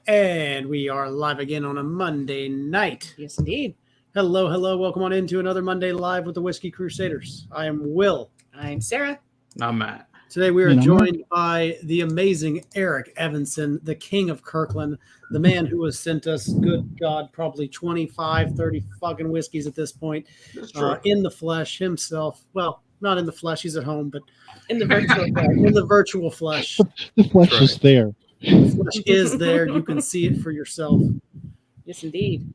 And we are live again on a Monday night. Yes, indeed. Hello, hello. Welcome on into another Monday Live with the Whiskey Crusaders. I am Will. I'm Sarah. I'm Matt. Today we are joined by the amazing Erik Evenson, the king of Kirkland, the man who has sent us, good God, probably 25, 30 fucking whiskeys at this point, in the flesh himself. Well, not in the flesh, he's at home, but in the virtual flesh. In the virtual flesh. The flesh is there. The flesh is there. You can see it for yourself. Yes, indeed.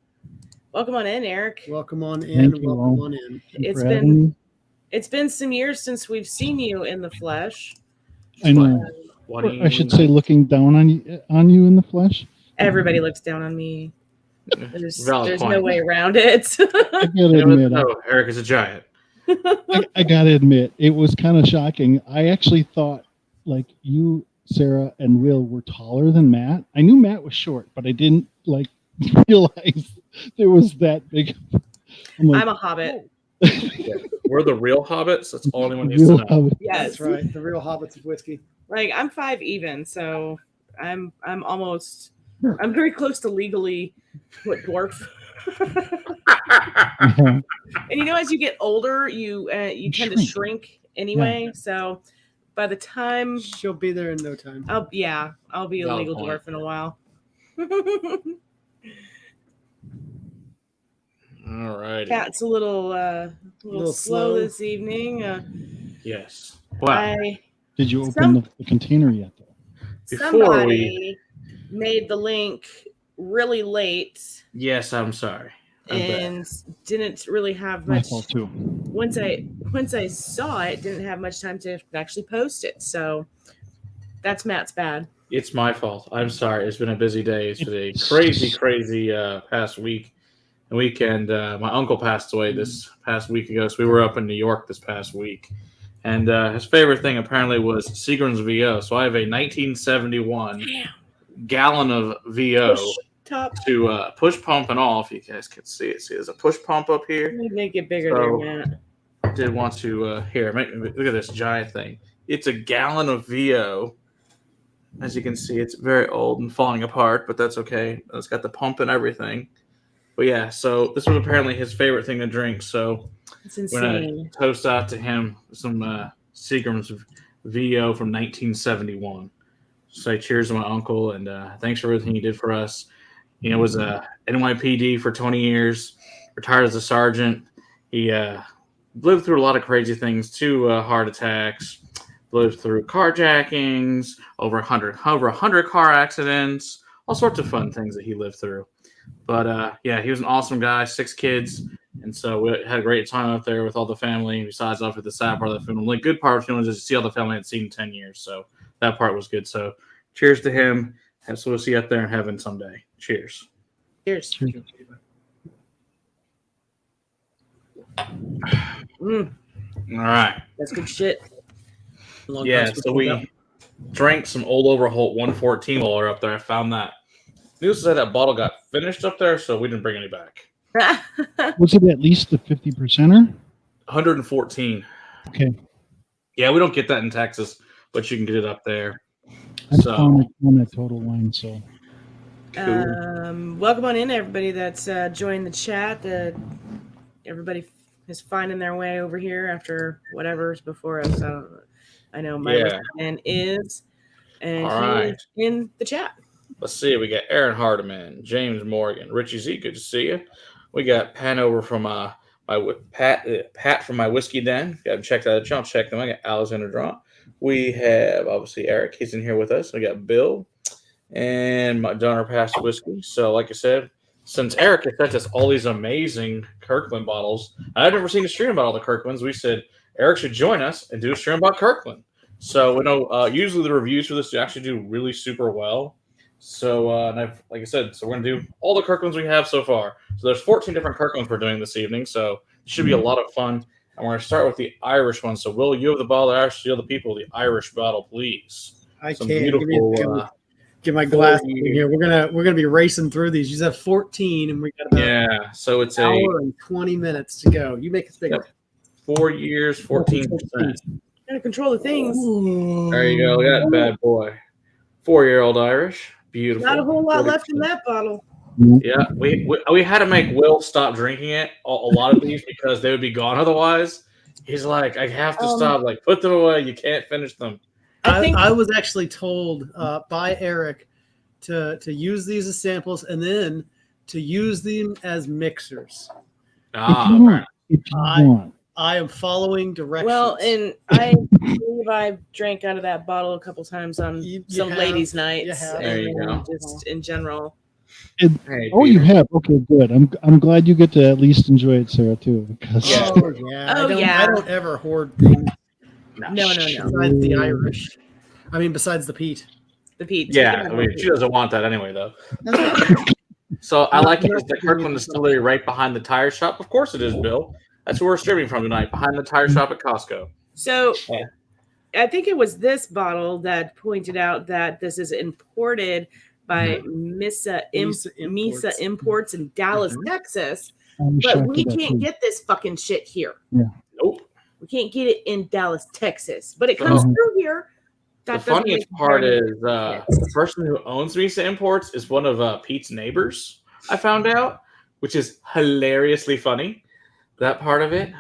Welcome on in, Erik. Welcome on in. Welcome on in. It's been some years since we've seen you in the flesh. I know. I should say looking down on you in the flesh. Everybody looks down on me. There's no way around it. I gotta admit, Erik is a giant. I gotta admit, it was kind of shocking. I actually thought like you, Sarah, and Will were taller than Matt. I knew Matt was short, but I didn't realize there was that big. I'm a hobbit. Yeah. We're the real hobbits. That's all anyone needs to know. Hobbit. Yes, that's right. The real hobbits of whiskey. Like I'm 5 even, so I'm very close to legally dwarf. And as you get older, you tend to shrink anyway. Yeah. So by the time she'll be there in no time. I'll be a legal dwarf in a while. All right. Cat's a little slow this evening. Yes. Wow. Did you open the container yet, though? Somebody made the link really late. Yes, I'm sorry. And didn't really have much. My fault too. Once I saw it, didn't have much time to actually post it. So that's Matt's bad. It's my fault. I'm sorry. It's been a busy day. It's been a crazy past weekend. My uncle passed away this past week ago, so we were up in New York this past week. And his favorite thing apparently was Seagram's VO. So I have a 1971 gallon of VO to push pump and all. If you guys can see it. See, there's a push pump up here. Let me make it bigger there, Matt. I did want to look at this giant thing. It's a gallon of VO. As you can see, it's very old and falling apart, but that's okay. It's got the pump and everything. But yeah, so this was apparently his favorite thing to drink. So it's insane. We're going to toast out to him some Seagram's VO from 1971. Say cheers to my uncle, and thanks for everything he did for us. He was a NYPD for 20 years, retired as a sergeant. He lived through a lot of crazy things, 2 heart attacks, lived through carjackings, over 100 car accidents, all sorts of fun things that he lived through. But he was an awesome guy, 6 kids, and so we had a great time up there with all the family. Besides, after the sad part of the funeral, the good part of the funeral is to see all the family I had seen in 10 years. So that part was good. So cheers to him, and so we'll see you up there in heaven someday. Cheers. Cheers. All right. That's good shit. So we drank some Old Overholt 114 while we were up there. I found that. News said that bottle got finished up there, so we didn't bring any back. Was it at least the 50%er? 114. Okay. Yeah, we don't get that in Texas, but you can get it up there. I found it on that Total Wine, so. Cool. Welcome on in, everybody that's joined the chat. Everybody is finding their way over here after whatever's before us. I know my man is, and he is in the chat. Let's see. We got Aaron Hardiman, James Morgan, Richie Z. Good to see you. We got Pat over from Pat from my whiskey den. Got to check that out. Check them. I got Alexander Drawn. We have obviously Erik. He's in here with us. We got Bill and my donor passed whiskey. So, like I said, since Erik has sent us all these amazing Kirkland bottles, I've never seen a stream about all the Kirklands. We said Erik should join us and do a stream about Kirkland. So we know usually the reviews for this actually do really super well. So, like I said, we're going to do all the Kirklands we have so far. So there's 14 different Kirklands we're doing this evening. So it should be a lot of fun. And we're going to start with the Irish one. So, Will, you have the bottle of the Irish. You have the people the Irish bottle, please. I can't. Beautiful. Get my glasses in here. We're gonna be racing through these. You have 14, and we got about So it's an hour and 20 minutes to go. You make it bigger. 4 years, 14%. Gotta control the things. There you go. Look at that bad boy. 4-year-old Irish. Beautiful. Not a whole lot left in that bottle. Yeah, we had to make Will stop drinking it. A lot of these because they would be gone otherwise. He's like, I have to stop. Like, put them away. You can't finish them. I was actually told by Erik to use these as samples and then to use them as mixers. If you want. I am following directions. Well, and I believe I drank out of that bottle a couple times on some ladies' nights. There you go. Just in general. Hey, you have? Okay, good. I'm glad you get to at least enjoy it, Sarah, too. Because I don't ever hoard things. No. Besides the Irish. I mean, besides the peat. The peat. Yeah, I mean, she doesn't want that anyway, though. So I like it. It's the Kirkland Distillery right behind the tire shop. Of course it is, Bill. That's where we're streaming from tonight, behind the tire shop at Costco. So I think it was this bottle that pointed out that this is imported by Misa Imports in Dallas, Texas. But we can't get this fucking shit here. Yeah. Nope. We can't get it in Dallas, Texas. But it comes through here. The funniest part is the person who owns Misa Imports is one of Pete's neighbors, I found out, which is hilariously funny. That part of it.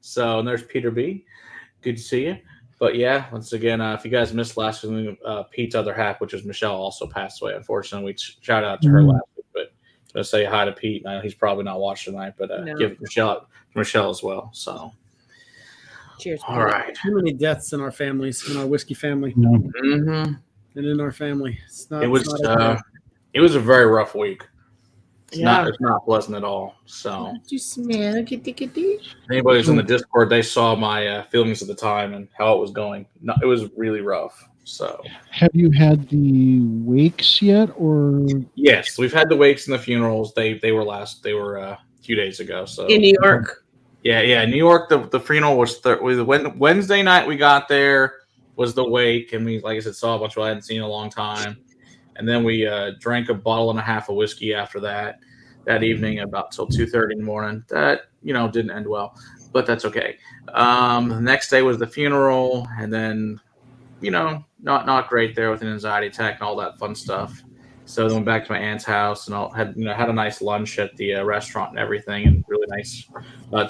So and there's Peter B. Good to see you. But yeah, once again, if you guys missed last week, Pete's other half, which was Michelle, also passed away. Unfortunately, we shout out to her last week. But I'm gonna say hi to Pete. I know he's probably not watching tonight, but give Michelle as well. So cheers. All right. Too many deaths in our families, in our whiskey family, Mm-hmm. and in our family. It was a very rough week. It's not pleasant at all. So Did you smell anybody who's in the Discord, they saw my feelings at the time and how it was going. No, it was really rough. So have you had the wakes yet, or? Yes, we've had the wakes and the funerals. They were a few days ago. So in New York. Yeah, New York. The funeral was Wednesday night. We got there was the wake, and we, like I said, saw a bunch of people I hadn't seen in a long time. And then we drank a bottle and a half of whiskey after that evening about till 2:30 in the morning. That, didn't end well, but that's okay. The next day was the funeral, and then, not great there with an anxiety attack and all that fun stuff. So then went back to my aunt's house and had a nice lunch at the restaurant and everything, and really nice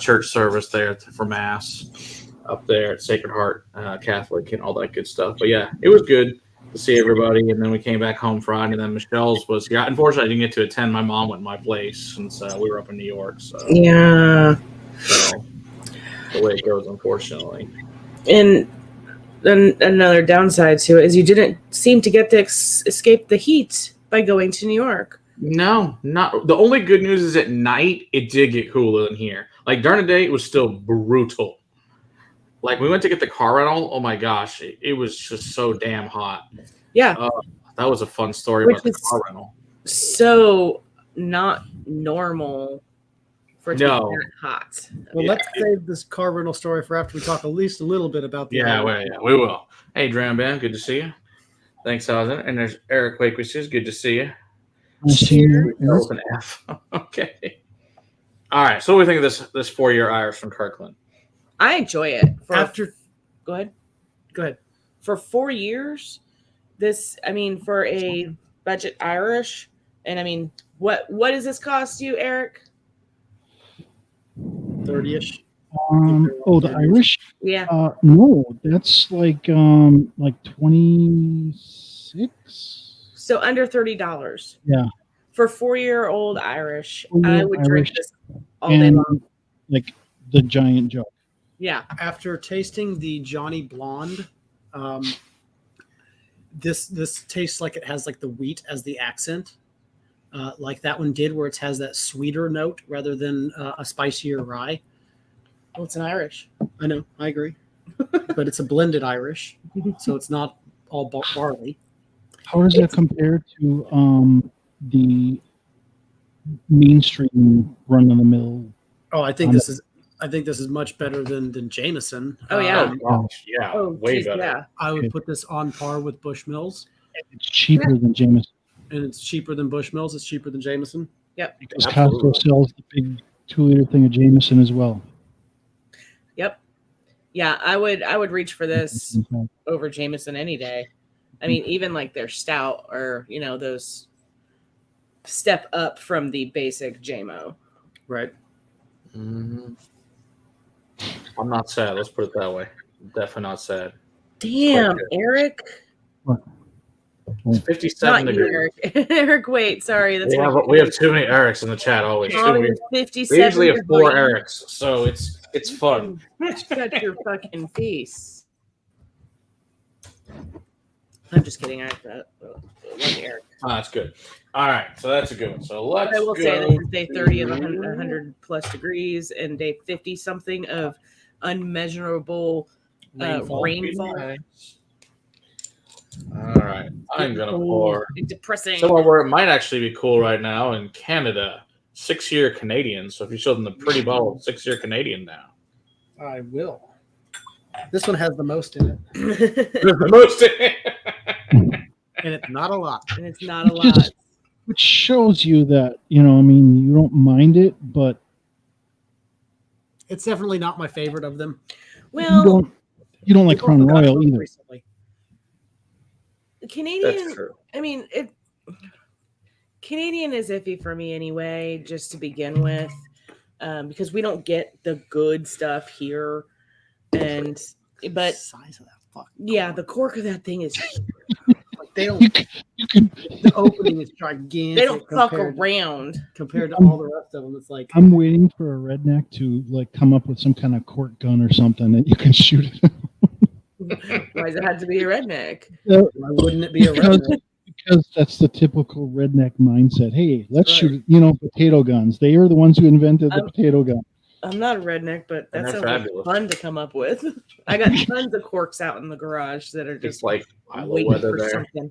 church service there for Mass up there at Sacred Heart Catholic and all that good stuff. But yeah, it was good to see everybody, and then we came back home Friday, and then Michelle's was here. Unfortunately, I didn't get to attend. My mom went to my place since we were up in New York. So yeah, so the way it goes, unfortunately. And then another downside to it is you didn't seem to get to escape the heat by going to New York. No, not the only good news is at night it did get cooler than here. Like during the day, it was still brutal. Like we went to get the car rental. Oh my gosh, it was just so damn hot. Yeah, that was a fun story about the car rental. So not normal for it to be that hot. Well, let's save this car rental story for after we talk at least a little bit about the. We will. Hey, Dram Band, good to see you. Thanks, Alison. And there's Erik Whiskies. Good to see you. Cheers. That was an F. Okay. All right. So what do we think of this 4-year Irish from Kirkland? I enjoy it. Go ahead. For 4 years, for a budget Irish, and what does this cost you, Erik? 30-ish. The Irish? Yeah. No, that's like 26. So under $30. Yeah. For 4-year-old Irish, I would drink this all day long. Like the giant jug. Yeah. After tasting the Johnny Blonde, this tastes like it has like the wheat as the accent, like that one did, where it has that sweeter note rather than a spicier rye. Well, it's an Irish. I know, I agree, but it's a blended Irish, so it's not all barley. How does that compare to the mainstream run-of-the-mill? Oh, I think this is much better than Jameson. Oh yeah, way better. Yeah. I would put this on par with Bushmills. It's cheaper than Jameson. And it's cheaper than Bushmills. It's cheaper than Jameson. Yep. Because Costco sells the big 2-liter thing of Jameson as well. Yep. Yeah, I would reach for this over Jameson any day. I mean, even like their stout or, those step up from the basic JMO. Right. Mm-hmm. I'm not sad. Let's put it that way. Definitely not sad. Damn, Erik. What? It's 57 Not degrees. you, Erik. Erik, wait. Sorry. That's We have too many Eriks in the chat always. Probably We 57 usually have 4 degrees. Eriks, so it's fun. Shut your fucking face. I'm just kidding. I love Erik. Oh, that's good. All right, so that's a good one. So let's I will go. say this is day 30 of 100 plus degrees and day 50 something of unmeasurable rainfall. All right, I'm gonna pour Depressing. somewhere where it might actually be cool right now in Canada. 6-year Canadian. So if you show them the pretty bottle of 6-year Canadian now, I will. This one has the most in it, the most. and it's not a lot. And it's not a lot. Which shows you that, you don't mind it, but It's definitely not my favorite of them. Well, you don't like We've Crown also got Royal both either. recently. Canadian. That's true. I mean, Canadian is iffy for me anyway, just to begin with, because we don't get the good stuff here, but The size of that fuck. yeah, the cork of that thing is Like they don't. You can, The opening is gigantic. they don't fuck compared around. compared to all the rest of them. It's like I'm waiting for a redneck to come up with some kind of cork gun or something that you can shoot it. Why does it have to be a redneck? why wouldn't it be a redneck? Because that's the typical redneck mindset. Hey, let's Right. shoot, potato guns. They are the ones who invented the potato gun. I'm not a redneck, but And that they're sounds like fabulous. fun to come up with. I got tons of corks out in the garage that are It's just like pile of waiting weather for there. something.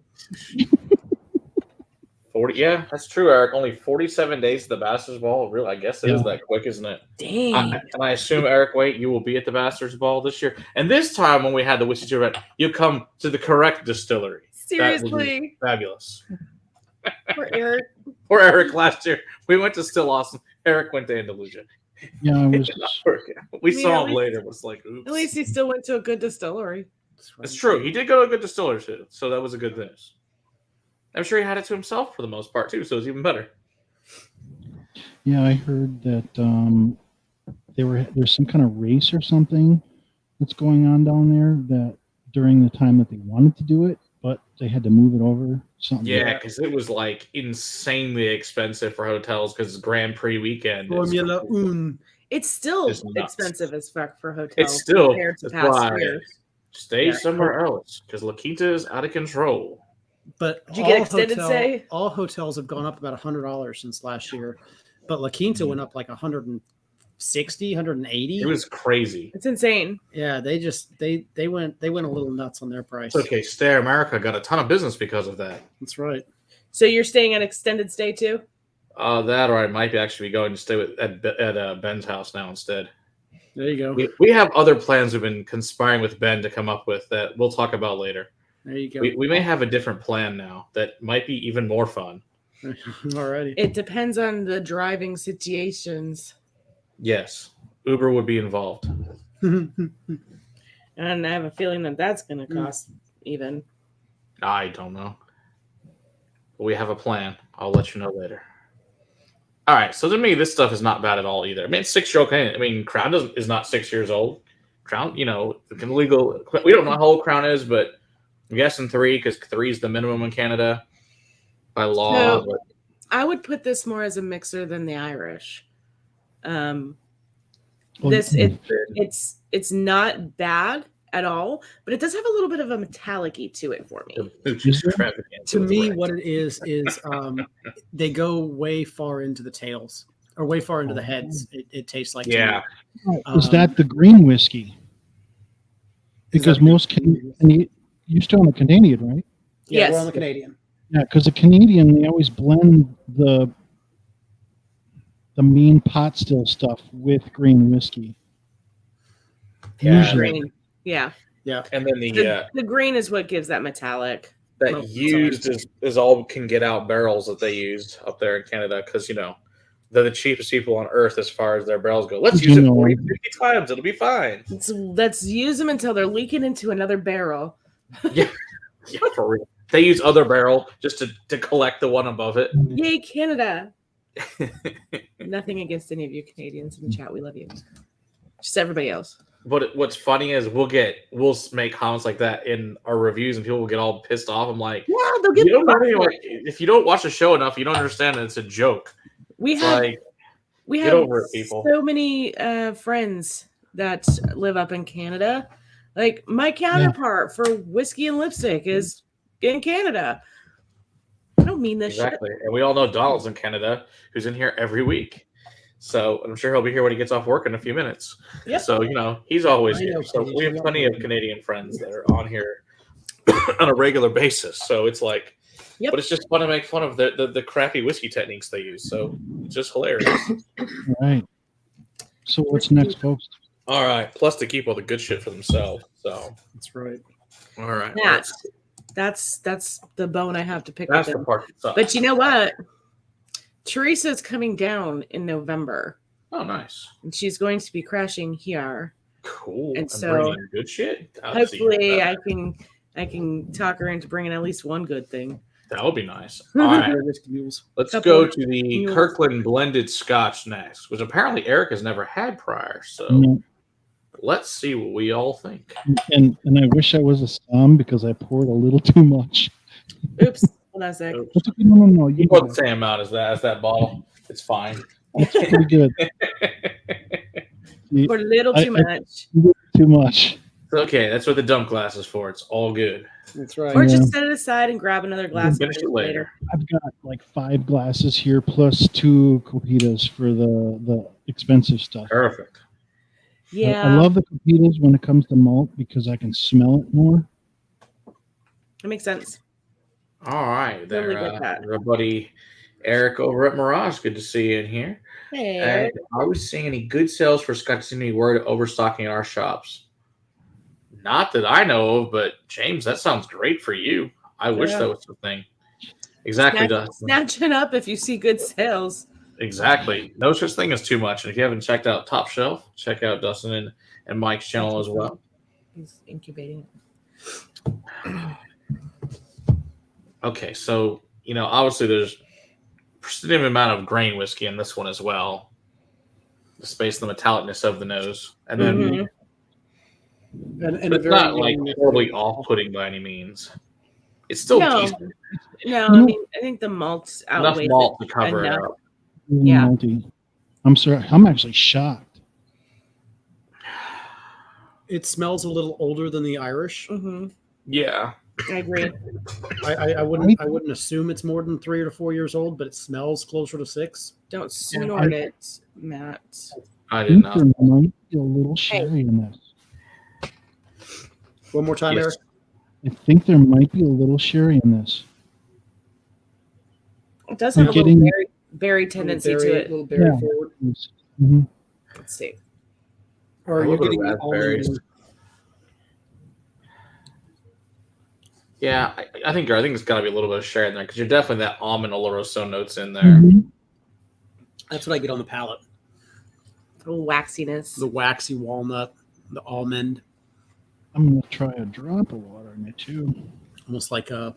40. Yeah, that's true, Erik. Only 47 days to the Bastards Ball. Really, I guess it is Yeah. that quick, isn't it? Dang. And I assume, Erik, wait, you will be at the Bastards Ball this year. And this time, when we had the Whiskey Crusaders, you come to the correct distillery. That would be Seriously, fabulous. poor Erik. Or Erik last year. We went to Still Awesome. Erik went to Andalusia. Yeah, I was. We I mean, saw at him least- later. It was like, oops. At least he still went to a good distillery. It's true. He did go to a good distiller, too. So that was a good thing. I'm sure he had it to himself for the most part, too. So it was even better. Yeah, I heard that there's some kind of race or something that's going on down there that during the time that they wanted to do it, but they had to move it over. Something. Yeah, because it was like insanely expensive for hotels because Grand Prix weekend. Formula Un. It's still It's nuts. expensive as fuck for hotels. It's still compared to that's past why years. stay Yeah. somewhere else because La Quinta is out of control. But Did you get extended stay? All hotels have gone up about $100 since last year, but La Quinta went up like 160, 180. It was crazy. It's insane. Yeah, they went a little nuts on their price. It's okay. Stay America got a ton of business because of that. That's right. So you're staying at extended stay too? That or I might be actually going to stay at Ben's house now instead. There you go. We have other plans we've been conspiring with Ben to come up with that we'll talk about later. There you go. We may have a different plan now that might be even more fun. Alrighty. It depends on the driving situations. Yes, Uber would be involved. And I have a feeling that that's going to cost even. I don't know. But we have a plan. I'll let you know later. All right. So to me, this stuff is not bad at all either. I mean, it's 6-year-old. I mean, Crown is not 6 years old. Crown, legal. We don't know how old Crown is, but I'm guessing 3 because 3 is the minimum in Canada by law. So, but I would put this more as a mixer than the Irish. Well, It's not bad at all, but it does have a little bit of a metallic-y to it for me. To me, what it is they go way far into the tails or way far into the heads. It tastes like to yeah. me. is that the green whiskey? Because most you're still on the Canadian, right? Yeah, Yes. we're on the Canadian. Yeah, because the Canadian, they always blend the main pot still stuff with green whiskey. Yeah. Usually. Green. Yeah. And then The green is what gives that metallic. that used is all can get out barrels that they used up there in Canada because they're the cheapest people on earth as far as their barrels go. Let's use it 40, 50 times. It'll be fine. Let's use them until they're leaking into another barrel. Yeah. Yeah, for real. They use other barrel just to collect the one above it. Yay, Canada! Nothing against any of you Canadians in the chat. We love you. Just everybody else. But what's funny is we'll make comments like that in our reviews, and people will get all pissed off. I'm like, Yeah, they'll get if you don't watch the show enough, you don't understand that it's a joke. We have so many friends that live up in Canada. Like my counterpart for whiskey and lipstick is in Canada. I don't mean this exactly. shit. And we all know Donald's in Canada, who's in here every week. So I'm sure he'll be here when he gets off work in a few minutes. Yep. So, he's always here. So we have plenty of Canadian friends that are on here on a regular basis. So it's like, but it's just fun to make fun of the crappy whiskey techniques they use. So it's just hilarious. All right. So what's next, folks? All right. Plus to keep all the good shit for themselves. So that's right. All right. That's the bone I have to pick That's with the them. part that sucks. But you know what? Teresa's coming down in November. Oh, nice. And she's going to be crashing here. Cool. And so bringing good shit. Hopefully I can talk her into bringing at least one good thing. That would be nice. All right. Let's go to the Kirkland blended Scotch next, which apparently Erik has never had prior. So let's see what we all think. And I wish I was a Sam because I poured a little too much. Oops. Hold on a sec. No. You put the same amount as that bottle. It's fine. That's pretty good. Poured a little too much. Too much. Okay, that's what the dump glass is for. It's all good. That's right. Or just set it aside and grab another glass. Finish it later. I've got like 5 glasses here plus 2 copitas for the expensive stuff. Perfect. Yeah. I love the copitas when it comes to malt because I can smell it more. That makes sense. All right, there, Totally our buddy Erik over at Mirage. Good to see you in here. Hey, And are we seeing any good sales for Scotch? Seem to be worried of overstocking in our shops. Not that I know of, but James, that sounds great for you. I wish that was the thing. Exactly, Dustin. Snatch it up if you see good sales. Exactly. No such thing as too much. And if you haven't checked out Top Shelf, check out Dustin and Mike's channel as well. He's incubating it. Okay, so obviously there's a significant amount of grain whiskey in this one as well. The space, the metallicness of the nose, and then and it's not like horribly off-putting by any means. It's still decent. No, I mean I think the malts outweigh enough malt to cover it up. Yeah. Malty. I'm sorry. I'm actually shocked. It smells a little older than the Irish. Mm-hmm. Yeah. I agree. I wouldn't assume it's more than 3 or 4 years old, but it smells closer to 6. Don't snort it, Matt. I did not. There might be a little sherry in this. One more time, Erik. I think there might be a little sherry in this. It does have a little berry tendency to it. A little berry forward. Mm-hmm. Let's see. Or are you getting raspberries? Yeah, I think it's got to be a little bit of sherry in there because you're definitely that almond oloroso notes in there. Mm-hmm. That's what I get on the palate. A little waxiness. The waxy walnut, the almond. I'm going to try a drop of water in it too. Almost like a...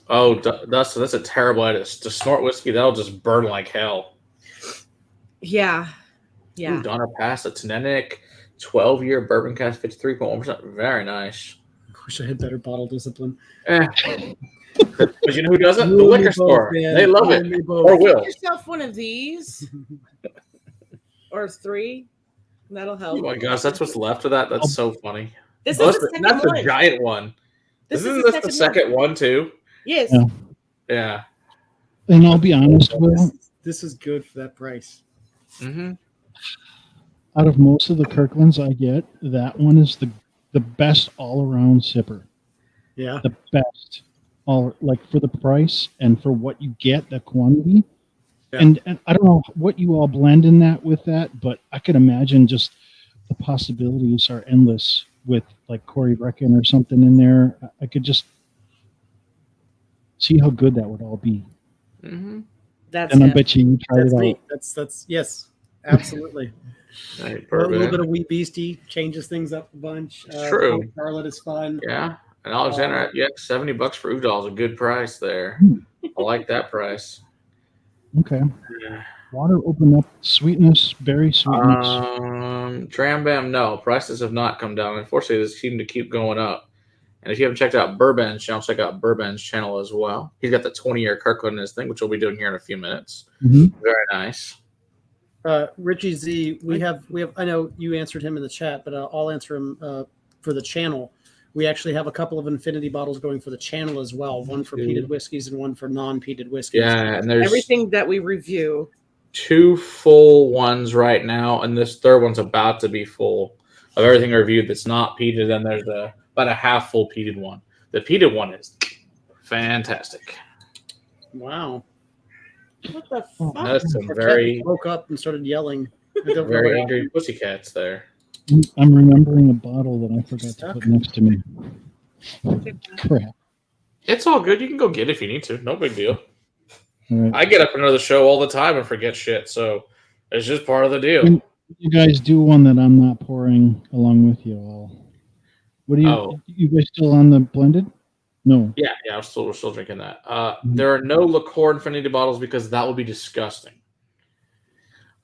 Oh, Dustin, that's a terrible idea. To snort whiskey, that'll just burn like hell. Yeah. Yeah. Ooh, Donner Pass, a Tanenic 12-year bourbon cast, 53.1%. Very nice. I wish I had better bottle discipline. But you know who doesn't? The liquor store. They love it. Or will. Get yourself one of these. Or 3. That'll help. Oh my gosh, that's what's left of that. That's so funny. This is the second that's one. the giant one. Isn't this the second one too? Yes. Yeah. And I'll be honest, Will. This is good for that price. Mm-hmm. Out of most of the Kirklands I get, that one is the best all-around sipper. Yeah. The best. Like for the price and for what you get, the quantity. Yeah. And I don't know what you all blend in that with that, but I could imagine just the possibilities are endless with like Corey Brecken or something in there. I could just see how good that would all be. Mm-hmm. That's and I bet you tried it out. That's yes. Absolutely. Right, A little bourbon. bit of Wee Beastie changes things up a bunch. It's true. Port Charlotte is fun. Yeah. And Alexander, yeah, $70 for Udall is a good price there. I like that price. Okay. Water open up sweetness, berry sweetness. Dram Bam, no. Prices have not come down. Unfortunately, they seem to keep going up. And if you haven't checked out Bourbon's channel, check out Bourbon's channel as well. He's got the 20-year Kirkland in his thing, which we'll be doing here in a few minutes. Mhm. Very nice. Richie Z, we have. I know you answered him in the chat, but I'll answer him for the channel. We actually have a couple of infinity bottles going for the channel as well. One for peated whiskeys and one for non-peated whiskeys. Yeah, and there's Everything that we review. 2 full ones right now, and this third one's about to be full of everything reviewed that's not peated. Then there's about a half full peated one. The peated one is fantastic. Wow. What the fuck? That's some Our very, cat woke up and started yelling. I don't know very what angry pussycats there. I'm remembering a bottle that I forgot to put next to me. Crap. It's all good. You can go get it if you need to. No big deal. All right. I get up into the show all the time and forget shit, so it's just part of the deal. When you guys do one that I'm not pouring along with you all. What do you? Oh. You guys still on the blended? No. Yeah, we're still drinking that. There are no liqueur infinity bottles because that would be disgusting.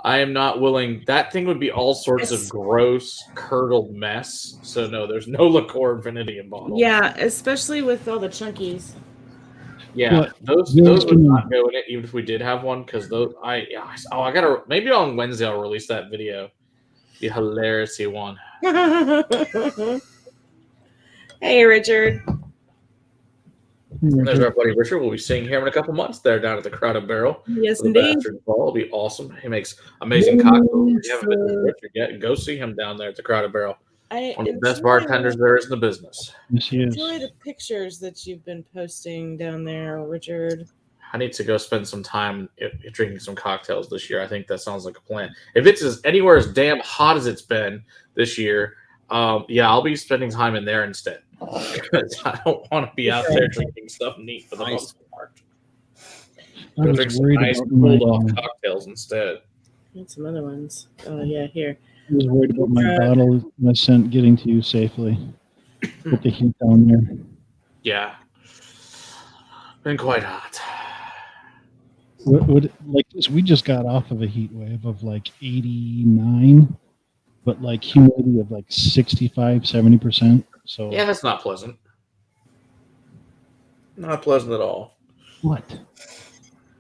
I am not willing. That thing would be all sorts of gross, curdled mess. So no, there's no liqueur infinity in bottles. Yeah, especially with all the chunkies. Yeah, Well, those would not go in it, even if we did have one, because those I gotta, maybe on Wednesday I'll release that video. The hilarity one. Hey, Richard. There's our buddy Richard. We'll be seeing him in a couple months there down at the Crowded Barrel. Yes, The indeed. Bastard Ball will be awesome. He makes amazing cocktails. If you haven't been to Richard yet, go see him down there at the Crowded Barrel. I One of the best bartenders there is in the business. Yes, he is. enjoy the pictures that you've been posting down there, Richard. I need to go spend some time drinking some cocktails this year. I think that sounds like a plan. If it's anywhere as damn hot as it's been this year, I'll be spending time in there instead. Because I don't want to be out there drinking stuff neat for the most part. I Go was drink some worried nice, about my, cooled off cocktails instead. And some other ones. Oh, yeah, here. I was worried about my bottle I sent getting to you safely. Put the heat down there. Yeah. Been quite hot. What like this? We just got off of a heat wave of like 89, but like humidity of like 65, 70%. So Yeah, that's not pleasant. Not pleasant at all. what?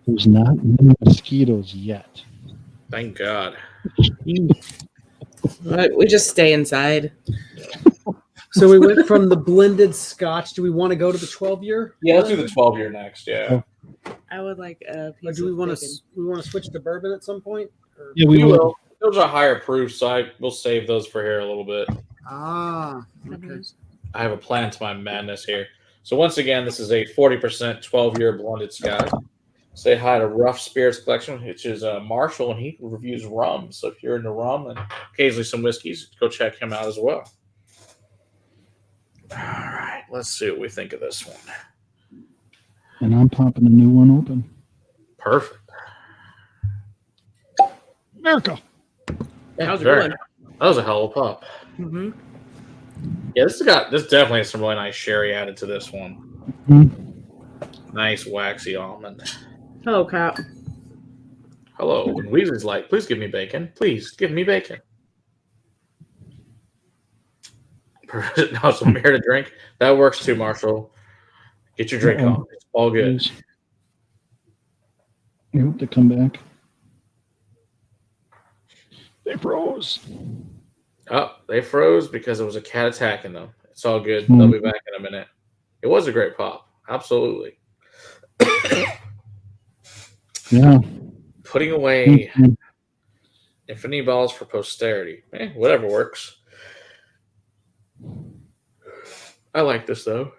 There's not many mosquitoes yet. Thank God. We just stay inside. So we went from the blended Scotch. Do we want to go to the 12-year? Yeah, let's do the 12-year next. Yeah. I would like a Or piece do we of want bacon. to? We want to switch to bourbon at some point? Or- Yeah, We we will. will. Those are higher proof, so we'll save those for here a little bit. Ah, okay. Mhm. I have a plan to my madness here. So once again, this is a 40% 12-year blended Scotch. Say hi to Rough Spirits Collection, which is Marshall, and he reviews rum. So if you're into rum and occasionally some whiskeys, go check him out as well. All right, let's see what we think of this one. And I'm popping the new one open. Perfect. America. How's it Very going? nice. That was a hell of a pop. Mm-hmm. Yeah, this definitely has some really nice sherry added to this one. Mhm. Nice waxy almond. Hello, Cap. Hello. And Weasley's like, please give me bacon. Please give me bacon. No, so I'm here to drink. That works too, Marshall. Get your drink on. It's all good. Please. I hope they come back. They froze. Oh, they froze because it was a cat attacking them. It's all good. They'll be back in a minute. It was a great pop. Absolutely. Yeah. Putting away Mhm. infinity balls for posterity. Whatever works. I like this though.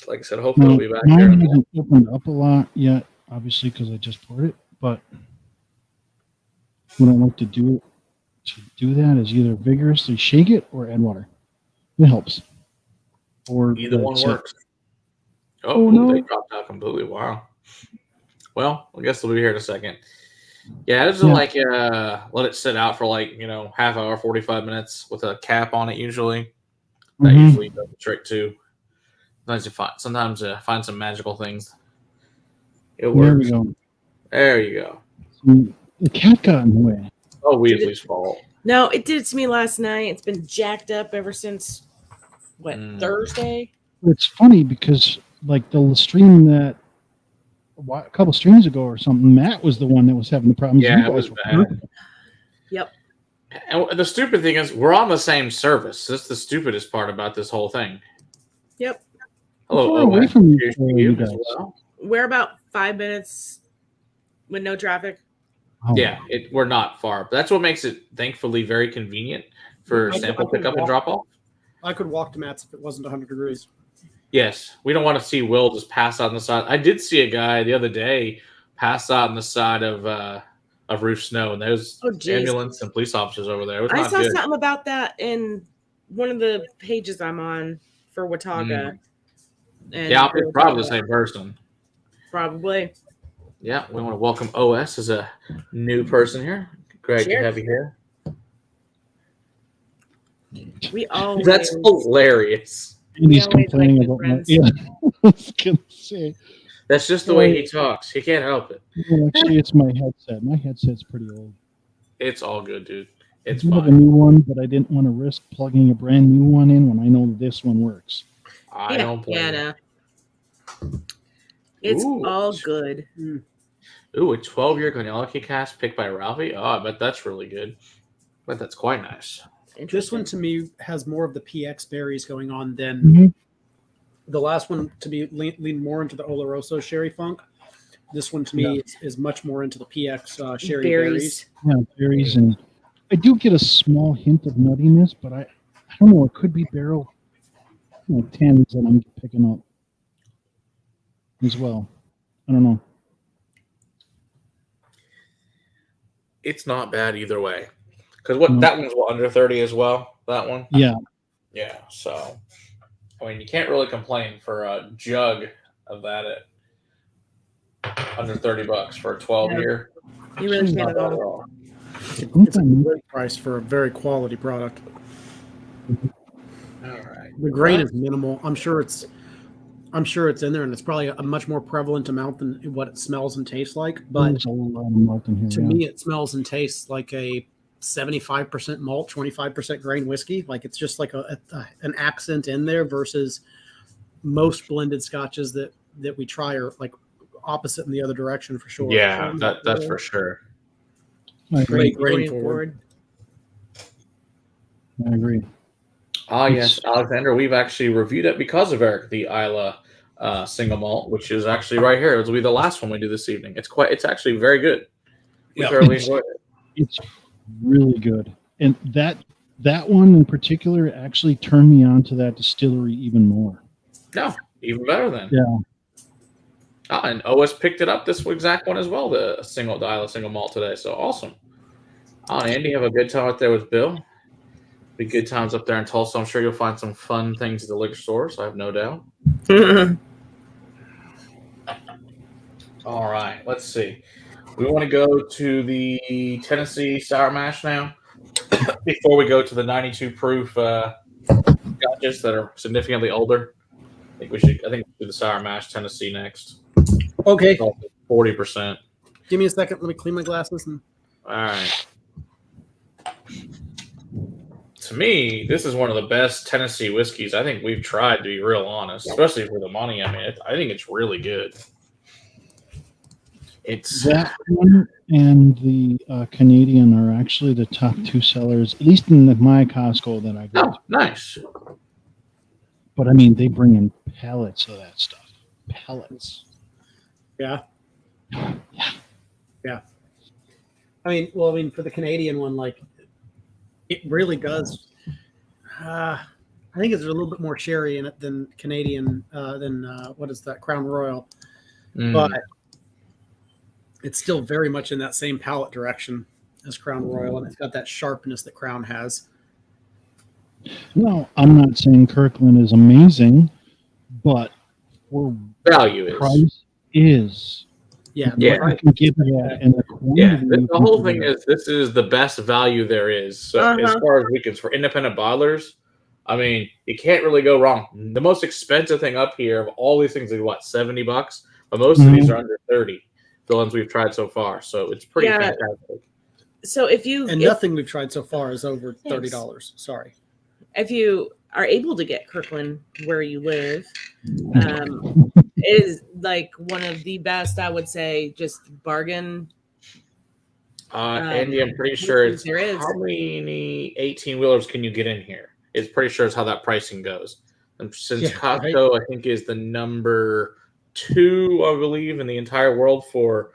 Like I said, hopefully it'll be back here. Mine hasn't opened up a lot yet, obviously, because I just poured it. But what I like to do that is either vigorously shake it or add water. It helps. Or Either one that's it. works. Oh, Oh, no. They dropped out completely. Wow. Well, I guess they'll be here in a second. Yeah, it doesn't like let it sit out for like half hour, 45 minutes with a cap on it. Usually, that usually does the trick too. Sometimes you find some magical things. It works. There you go. The cat got in the way. Oh, Weasley's fault. No, it did it to me last night. It's been jacked up ever since Thursday. It's funny because like the stream that a couple streams ago or something, Matt was the one that was having the problems. Yeah, it was bad. Yep. And the stupid thing is, we're on the same service. That's the stupidest part about this whole thing. Yep. Hello, away from you as well. We're about 5 minutes with no traffic. Oh. Yeah, we're not far. That's what makes it, thankfully, very convenient for sample pickup and drop off. I could walk to Matt's if it wasn't 100 degrees. Yes, we don't want to see Will just pass out on the side. I did see a guy the other day pass out on the side of Roof Snow, and there's ambulance and police officers over there. I saw something about that in one of the pages I'm on for Watauga. And yeah, it's probably the same person. Probably. Yeah, we want to welcome OS as a new person here. Great to have you here. That's hilarious. He's complaining about my, I was gonna say. That's just the way he talks. He can't help it. Well, actually, it's my headset. My headset's pretty old. It's all good, dude. It's I fine. have a new one, but I didn't want to risk plugging a brand new one in when I know this one works. I don't play. Yeah, it's all good. Ooh, a 12-year Cognac cast picked by Ralphie. Oh, I bet that's really good. I bet that's quite nice. This one to me has more of the PX berries going on than the last one. To me, lean more into the Oloroso sherry funk. This one to me is much more into the PX sherry berries. Yeah, berries, and I do get a small hint of nuttiness, but I don't know. It could be barrel tannins that I'm picking up as well. I don't know. It's not bad either way. Because that one's under 30 as well. That one. Yeah. Yeah. So, I mean, you can't really complain for a jug of that at under $30 for a 12-year. You really can't at all. It's a great price for a very quality product. All right. The grain is minimal. I'm sure it's in there, and it's probably a much more prevalent amount than what it smells and tastes like. But there's a lot of malt in here, to me, it smells and tastes like a 75% malt, 25% grain whiskey. Like it's just like an accent in there versus most blended scotches that we try are like opposite in the other direction for sure. Yeah, that's for sure. Great grain forward. I agree. Yes, Alexander, we've actually reviewed it because of Erik, the Islay single malt, which is actually right here. It'll be the last one we do this evening. It's actually very good. We thoroughly enjoyed it. It's really good. And that one in particular actually turned me on to that distillery even more. No, even better then. Yeah. And OS picked it up, this exact one as well, the Islay single malt today. So awesome. And Andy, have a good time out there with Bill. Be good times up there in Tulsa. I'm sure you'll find some fun things at the liquor stores. I have no doubt. All right, let's see. We want to go to the Tennessee Sour Mash now. Before we go to the 92 proof scotches that are significantly older, I think we should do the Sour Mash Tennessee next. Okay. 40%. Give me a second. Let me clean my glasses. All right. To me, this is one of the best Tennessee whiskeys I think we've tried, to be real honest, especially for the money. I mean, I think it's really good. It's that one and the Canadian are actually the top two sellers, at least in my Costco that I got. Oh, nice. But I mean, they bring in pallets of that stuff. Pallets. Yeah. Yeah. I mean, for the Canadian one, like, it really does. I think it's a little bit more sherry in it than Canadian, what is that, Crown Royal. But it's still very much in that same palate direction as Crown Royal, and it's got that sharpness that Crown has. No, I'm not saying Kirkland is amazing, but for value price is. Yeah, Yeah. I can get that, and the quantity Yeah, you the can whole do thing that. is this is the best value there is. So as far as we can, for independent bottlers, I mean, you can't really go wrong. The most expensive thing up here of all these things is what, $70? But most of these are under 30. The ones we've tried so far, so it's pretty fantastic. So nothing we've tried so far is over $30. Sorry. If you are able to get Kirkland where you live, it is like one of the best, I would say, just bargain. Andy, I'm pretty sure it's there is. how many 18-wheelers can you get in here? It's pretty sure it's how that pricing goes. And since Costco, I think, is the number 2, I believe, in the entire world for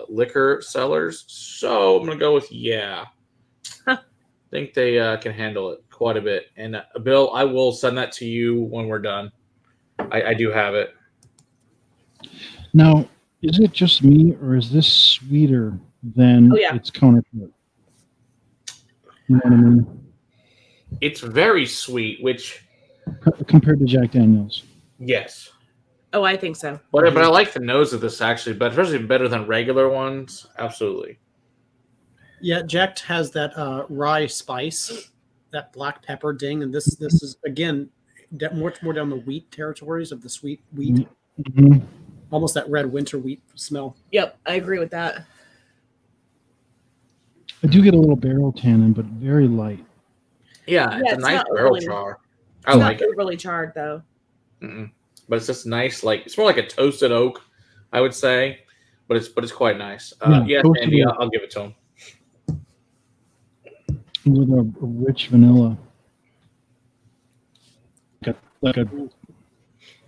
liquor sellers. So I'm going to go with I think they can handle it quite a bit. And Bill, I will send that to you when we're done. I do have it. Now, is it just me, or is this sweeter than its counterpart? You know what I mean? It's very sweet, which compared to Jack Daniels. Yes. Oh, I think so. But I like the nose of this actually, but especially better than regular ones. Absolutely. Yeah, Jack has that rye spice, that black pepper ding, and this is again much more down the wheat territories of the sweet wheat. Mm-hmm. Almost that red winter wheat smell. Yep, I agree with that. I do get a little barrel tannin, but very light. Yeah, it's a nice barrel char. I like it. It's not overly charred though. But it's just nice, like it's more like a toasted oak, I would say. But it's quite nice. Yes, Andy, I'll give it to him. With a rich vanilla.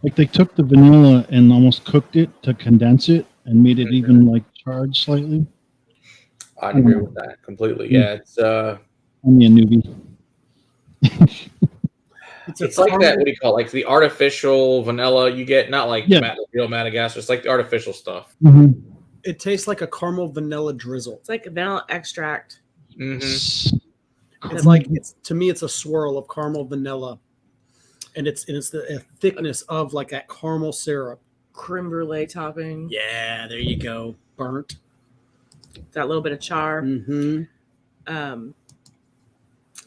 Like they took the vanilla and almost cooked it to condense it and made it even like charred slightly. I agree with that completely. Yeah, it's only a newbie. It's like that. What do you call it? Like the artificial vanilla you get, not like real Madagascar. It's like the artificial stuff. Mm-hmm. It tastes like a caramel vanilla drizzle. It's like a vanilla extract. Mm-hmm. It's like to me, it's a swirl of caramel vanilla, and it's the thickness of like that caramel syrup. Creme brulee topping. Yeah, there you go. Burnt. That little bit of char. Mm-hmm.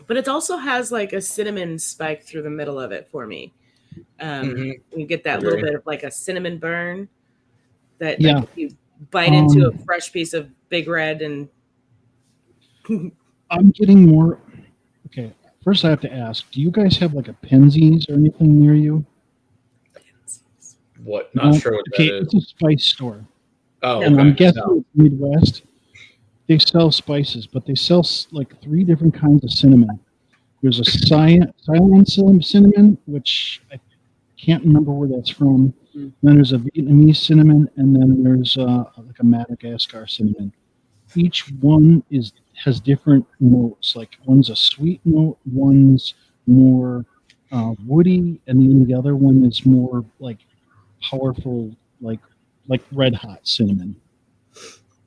But it also has like a cinnamon spike through the middle of it for me. You get that little bit of like a cinnamon burn that like, you bite into a fresh piece of Big Red and I'm getting more. Okay, first I have to ask, do you guys have like a Penzies or anything near you? What? Not sure what that is. It's a spice store. Oh, and I'm guessing it's Midwest. They sell spices, but they sell like 3 different kinds of cinnamon. There's a silent cinnamon, which I can't remember where that's from. Then there's a Vietnamese cinnamon, and then there's like a Madagascar cinnamon. Each one has different notes. Like one's a sweet note, one's more woody, and then the other one is more like powerful, like red hot cinnamon.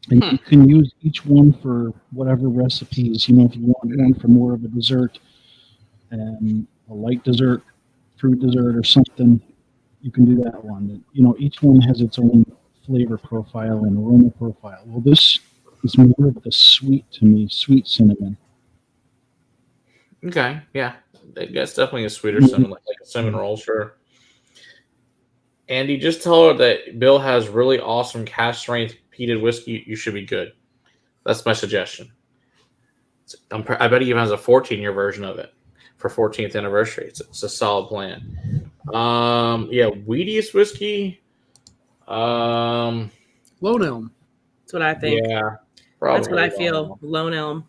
And you can use each one for whatever recipes. You know, if you want one for more of a dessert, and a light dessert, fruit dessert, or something, you can do that one. You know, each one has its own flavor profile and aroma profile. Well, this is more of the sweet to me, sweet cinnamon. Okay, yeah, that's definitely a sweeter cinnamon, like a cinnamon roll, sure. Andy, just tell her that Bill has really awesome cask strength peated whiskey. You should be good. That's my suggestion. I bet he even has a 14-year version of it for 14th anniversary. It's a solid plan. Wheatiest whiskey. Lone Elm. That's what I think. Yeah, probably. That's what I feel. Lone Elm.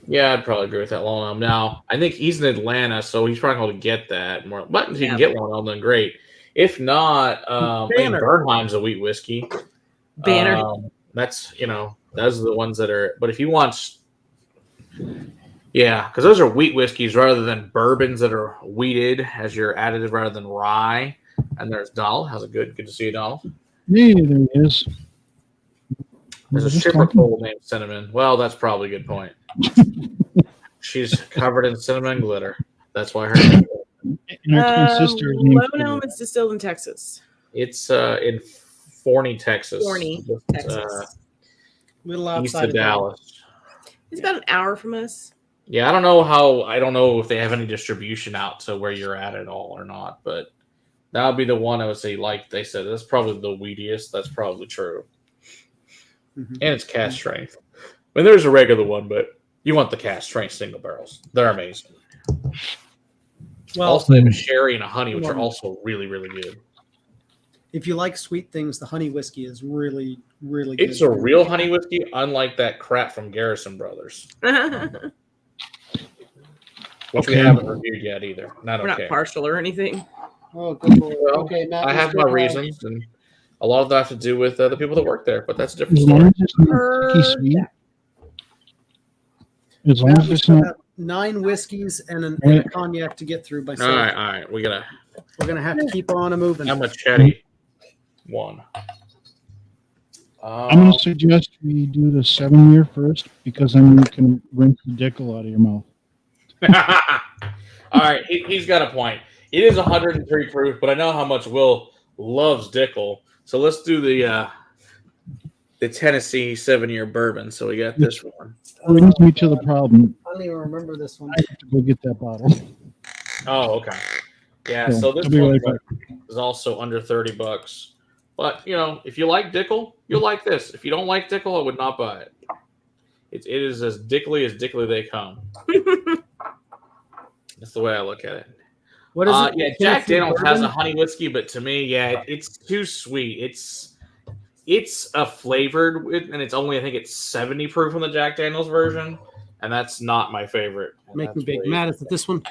Yeah, I'd probably agree with that. Lone Elm. Now, I think he's in Atlanta, so he's probably going to get that more. But if you can get Lone Elm, then great. If not, I think Bernheim's a wheat whiskey. Banner. That's, those are the ones that are. But if you want, because those are wheat whiskeys rather than bourbons that are wheated as your additive rather than rye. And there's Donald. How's it good? Good to see you, Donald. Yeah, there he is. There's a stripper pole named Cinnamon. Well, that's probably a good point. She's covered in cinnamon glitter. That's why her name is. And her twin sister is named Lone Elm is distilled in Texas. It's in Forney, Texas. Forney, Just, Texas. Little east outside of Dallas. It's about an hour from us. Yeah, I don't know if they have any distribution out to where you're at all or not, but that would be the one I would say, like they said, that's probably the weediest. That's probably true. Mm-hmm. And it's cast strength. I mean, there's a regular one, but you want the cast strength single barrels. They're amazing. Well, Also, they have a sherry and a honey, which are also really, really good. if you like sweet things, the honey whiskey is really, really good. It's a real honey whiskey, unlike that crap from Garrison Brothers, which we haven't reviewed yet either. We're not partial or anything. Oh, good Lord. Well, Okay, Matt, I have my reasons, and a lot of that have to do with the people that work there, but that's a different As long story. as it's not sticky sweet. As long as it's not. 9 whiskeys and a cognac to get through by All 7. right. We're gonna have to keep on moving. I'm a chatty one. I'm going to suggest we do the 7-year first because then you can rinse the Dickel out of your mouth. All right, he's got a point. It is 103 proof, but I know how much Will loves Dickel, so let's do the Tennessee 7-year bourbon. So we got this one. Brings me to the problem. I don't even remember this one. I have to go get that bottle. Oh, okay. Yeah, so this I'll be one right is also under $30. But, if you like Dickel, you'll like this. If you don't like Dickel, I would not buy it. It is as Dickly they come. That's the way I look at it. What is it? Yeah, Jack Daniels bourbon? has a honey whiskey, but to me, it's too sweet. It's a flavored, and it's only, I think it's 70 proof on the Jack Daniels version, and that's not my favorite. Make me big. Matt, is it this one?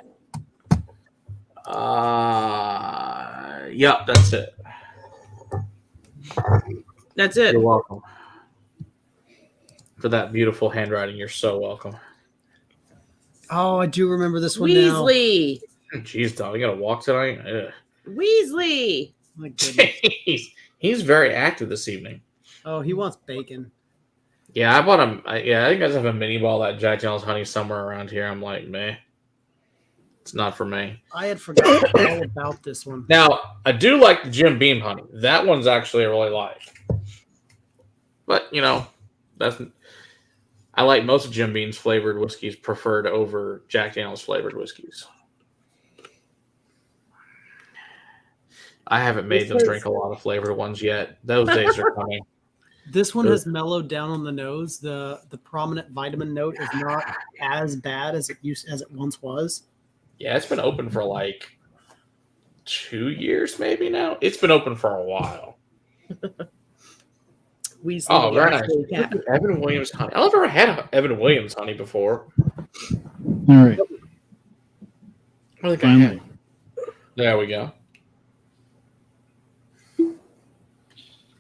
Yep, that's it. That's it. You're welcome. For that beautiful handwriting, you're so welcome. Oh, I do remember this one Weasley. Jeez, Tom, you gotta walk tonight? Ugh. Weasley. now. My goodness. He's very active this evening. Oh, he wants bacon. Yeah, I bought him. I think I just have a mini ball of that Jack Daniel's honey somewhere around here. I'm like, meh. It's not for me. I had forgotten all about this one. Now, I do like the Jim Beam honey. That one's actually I really like. But, I like most of Jim Beam's flavored whiskeys preferred over Jack Daniel's flavored whiskeys. I haven't made them drink a lot of flavored ones yet. Those days are coming. This one has mellowed down on the nose. The prominent vitamin note is not as bad as it once was. Yeah, it's been open for like 2 years maybe now. It's been open for a while. Weasley. Oh, very nice. Evan Williams honey. I've never had Evan Williams honey before. All right. I think I had. There we go.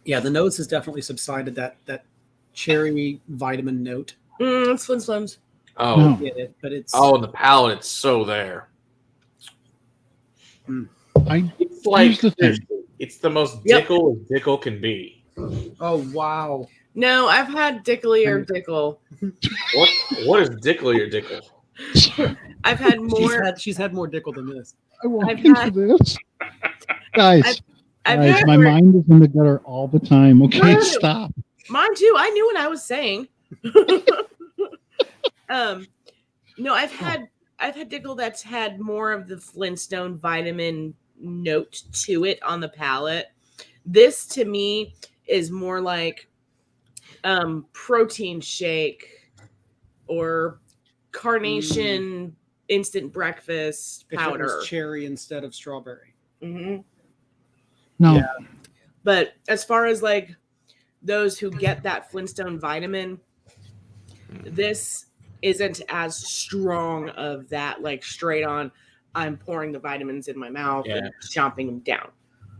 Yeah, the nose has definitely subsided. That cherry vitamin note. It's Flin Slims. Oh, No. Get it, but it's the palate, it's so there. It's like Here's the thing. it's the most Dickel as Dickel can be. oh wow. No, I've had Dickly or Dickel. What is Dickly or Dickel? I've had more. She's had more Dickel than this. I won't I've into had- this. Guys, I've guys, had my more- mind is in the gutter all the time. Okay, No. stop. Mine too. I knew what I was saying. No, I've had Dickel that's had more of the Flintstone vitamin note to it on the palate. This to me is more like protein shake or carnation instant breakfast If powder. it was cherry instead of strawberry. Mm-hmm. No, Yeah. But as far as like those who get that Flintstone vitamin, this isn't as strong of that, like straight on, I'm pouring the vitamins in my mouth and chomping them down.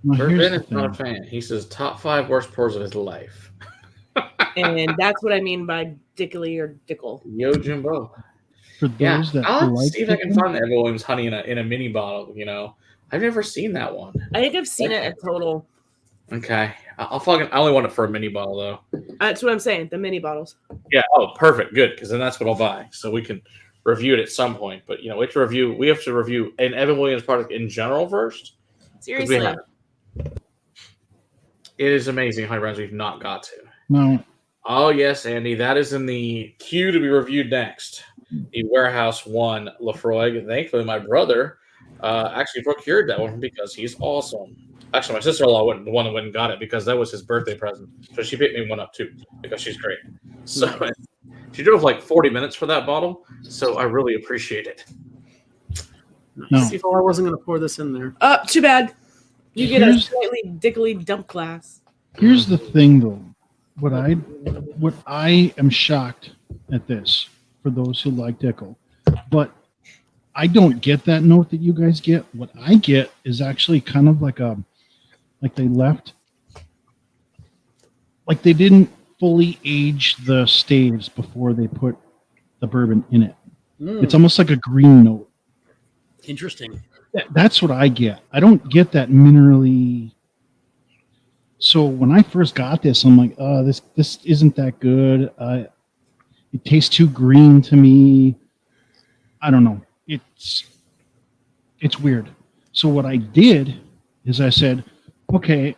no, Bert here's the Bennett's not a thing. fan. He says top 5 worst pours of his life. And that's what I mean by Dickly or Dickel. Yo, Jimbo. For Yeah, those that I'll have to like see if I can Dickel, find Evan Williams honey in a mini bottle. I've never seen that one. I think I've seen it at total. Okay, I only want it for a mini bottle though. That's what I'm saying. The mini bottles. Yeah. Oh, perfect. Good, because then that's what I'll buy, so we can review it at some point. But we have to review an Evan Williams product in general first. 'Cause we Seriously. haven't. It is amazing how many brands we've not got to. No. Oh, yes, Andy. That is in the queue to be reviewed next. The Warehouse 1 Lafroig. Thankfully, my brother actually procured that one because he's awesome. Actually, my sister-in-law went the one that went and got it because that was his birthday present. So she picked me one up, too, because she's great. So she drove like 40 minutes for that bottle, so I really appreciate it. No. See, I wasn't going to pour this in there. Oh, too bad. You get a slightly dickly dump glass. Here's the thing, though. What I am shocked at this, for those who like Dickel, but I don't get that note that you guys get. What I get is actually kind of like they left, like they didn't fully age the staves before they put the bourbon in it. It's almost like a green note. Interesting. That's what I get. I don't get that minerally. So when I first got this, I'm like, oh, this isn't that good. It tastes too green to me. I don't know. It's weird. So what I did is I said, okay,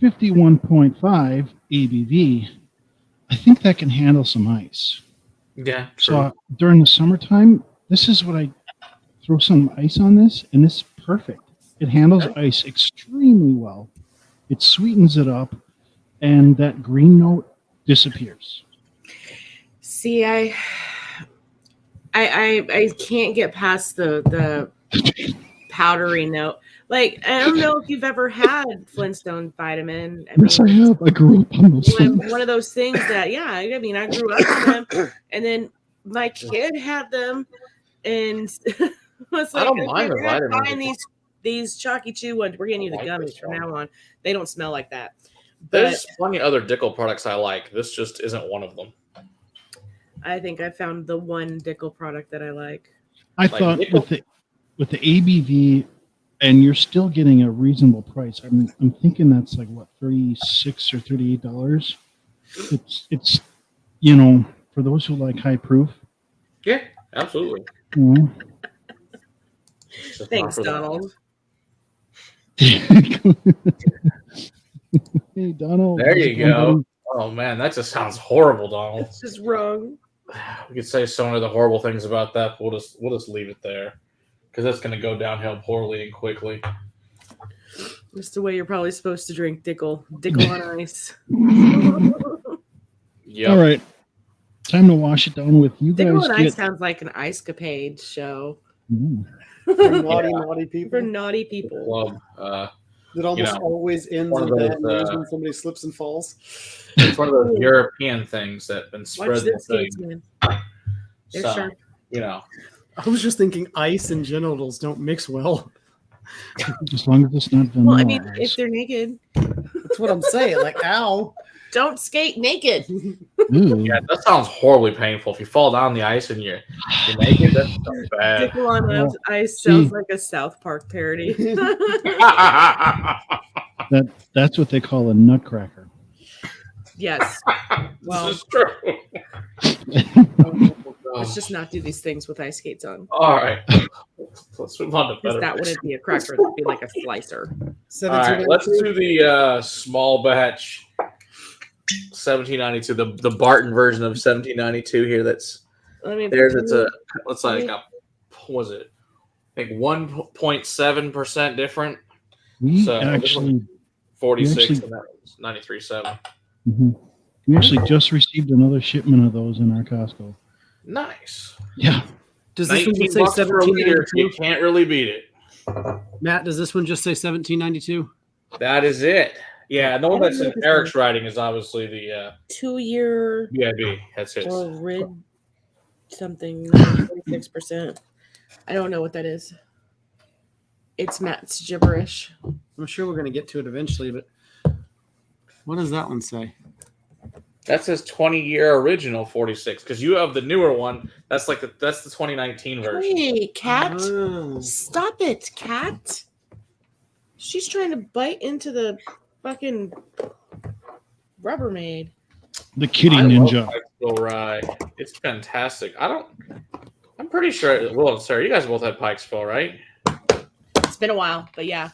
51.5 ABV. I think that can handle some ice. Yeah, true. So during the summertime, this is what I throw some ice on this, and it's perfect. It handles ice extremely well. It sweetens it up, and that green note disappears. See, I can't get past the powdery note. Like, I don't know if you've ever had Flintstone vitamin. Yes, I have. I grew up on those things. One of those things that, yeah, I mean, I grew up on them, and then my kid had them, and was like, I don't mind the vitamins. Buying these Chalky Chew ones. We're getting you the gummies from now on. They don't smell like that. There's plenty of other Dickel products I like. This just isn't one of them. I think I found the one Dickel product that I like. I thought with the ABV, and you're still getting a reasonable price. I'm thinking that's like what, $36 or $38. It's for those who like high proof. Yeah, absolutely. Thanks, Donald. Hey, Donald. There you go. Oh man, that just sounds horrible, Donald. It's just wrong. We could say so many of the horrible things about that. We'll just leave it there because that's going to go downhill poorly and quickly. Just the way you're probably supposed to drink Dickel on ice. Yeah. All right, time to wash it down with you Dickel guys. on ice sounds like an ice-capade show. For naughty people. For naughty people. Club. It almost always ends in bad news when somebody slips and falls. It's one of those European things that have been spread. Watch this, man. They're sharp. I was just thinking ice and genitals don't mix well. As long as it's not vanilla. Well, I mean, if they're naked. That's what I'm saying. Like, ow. Don't skate naked. Yeah, that sounds horribly painful. If you fall down the ice and you're naked, that's so bad. Dickel on ice sounds like a South Park parody. That's what they call a nutcracker. Yes. Well, this is true. let's just not do these things with ice skates on. All right. Let's move on to better. That wouldn't be a cracker. That'd be like a slicer. All right, let's do the small batch 1792, the Barton version of 1792 here. It's like what was it? I think 1.7% different. We 46 and that was 93.7. Mm-hmm. We actually just received another shipment of those in our Costco. Nice. Yeah. Does this one just say 1792? You can't really beat it. Matt, does this one just say 1792? That is it. Yeah, the one that's in Eric's writing is obviously the 2-year BIB. That's it. or rid something 46%. I don't know what that is. It's Matt's gibberish. I'm sure we're going to get to it eventually, but what does that one say? That says 20-year original 46 because you have the newer one. That's the 2019 version. Hey, Cat. Stop it, Cat. She's trying to bite into the fucking Rubbermaid. The kitty ninja. Right. It's fantastic. I'm pretty sure. Well, sorry, you guys both had Pikesville, right? It's been a while, but yeah.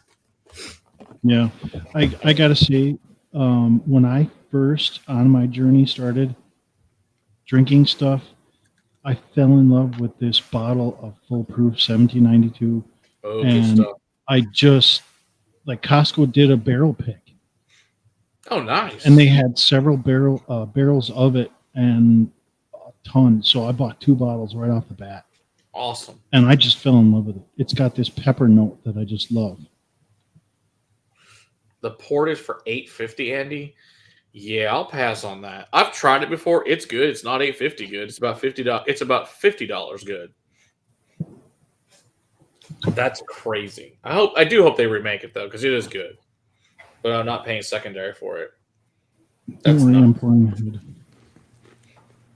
Yeah, I gotta say, when I first on my journey started drinking stuff, I fell in love with this bottle of Foolproof 1792, Oh, good and stuff. I just like Costco did a barrel pick, Oh, nice. and they had several barrels of it and a ton. So I bought 2 bottles right off the bat, Awesome. and I just fell in love with it. It's got this pepper note that I just love. The Portage for $8.50, Andy. Yeah, I'll pass on that. I've tried it before. It's good. It's not $8.50 good. It's about $50. It's about $50 good. That's crazy. I do hope they remake it though, because it is good. But I'm not paying secondary for it. That's Important.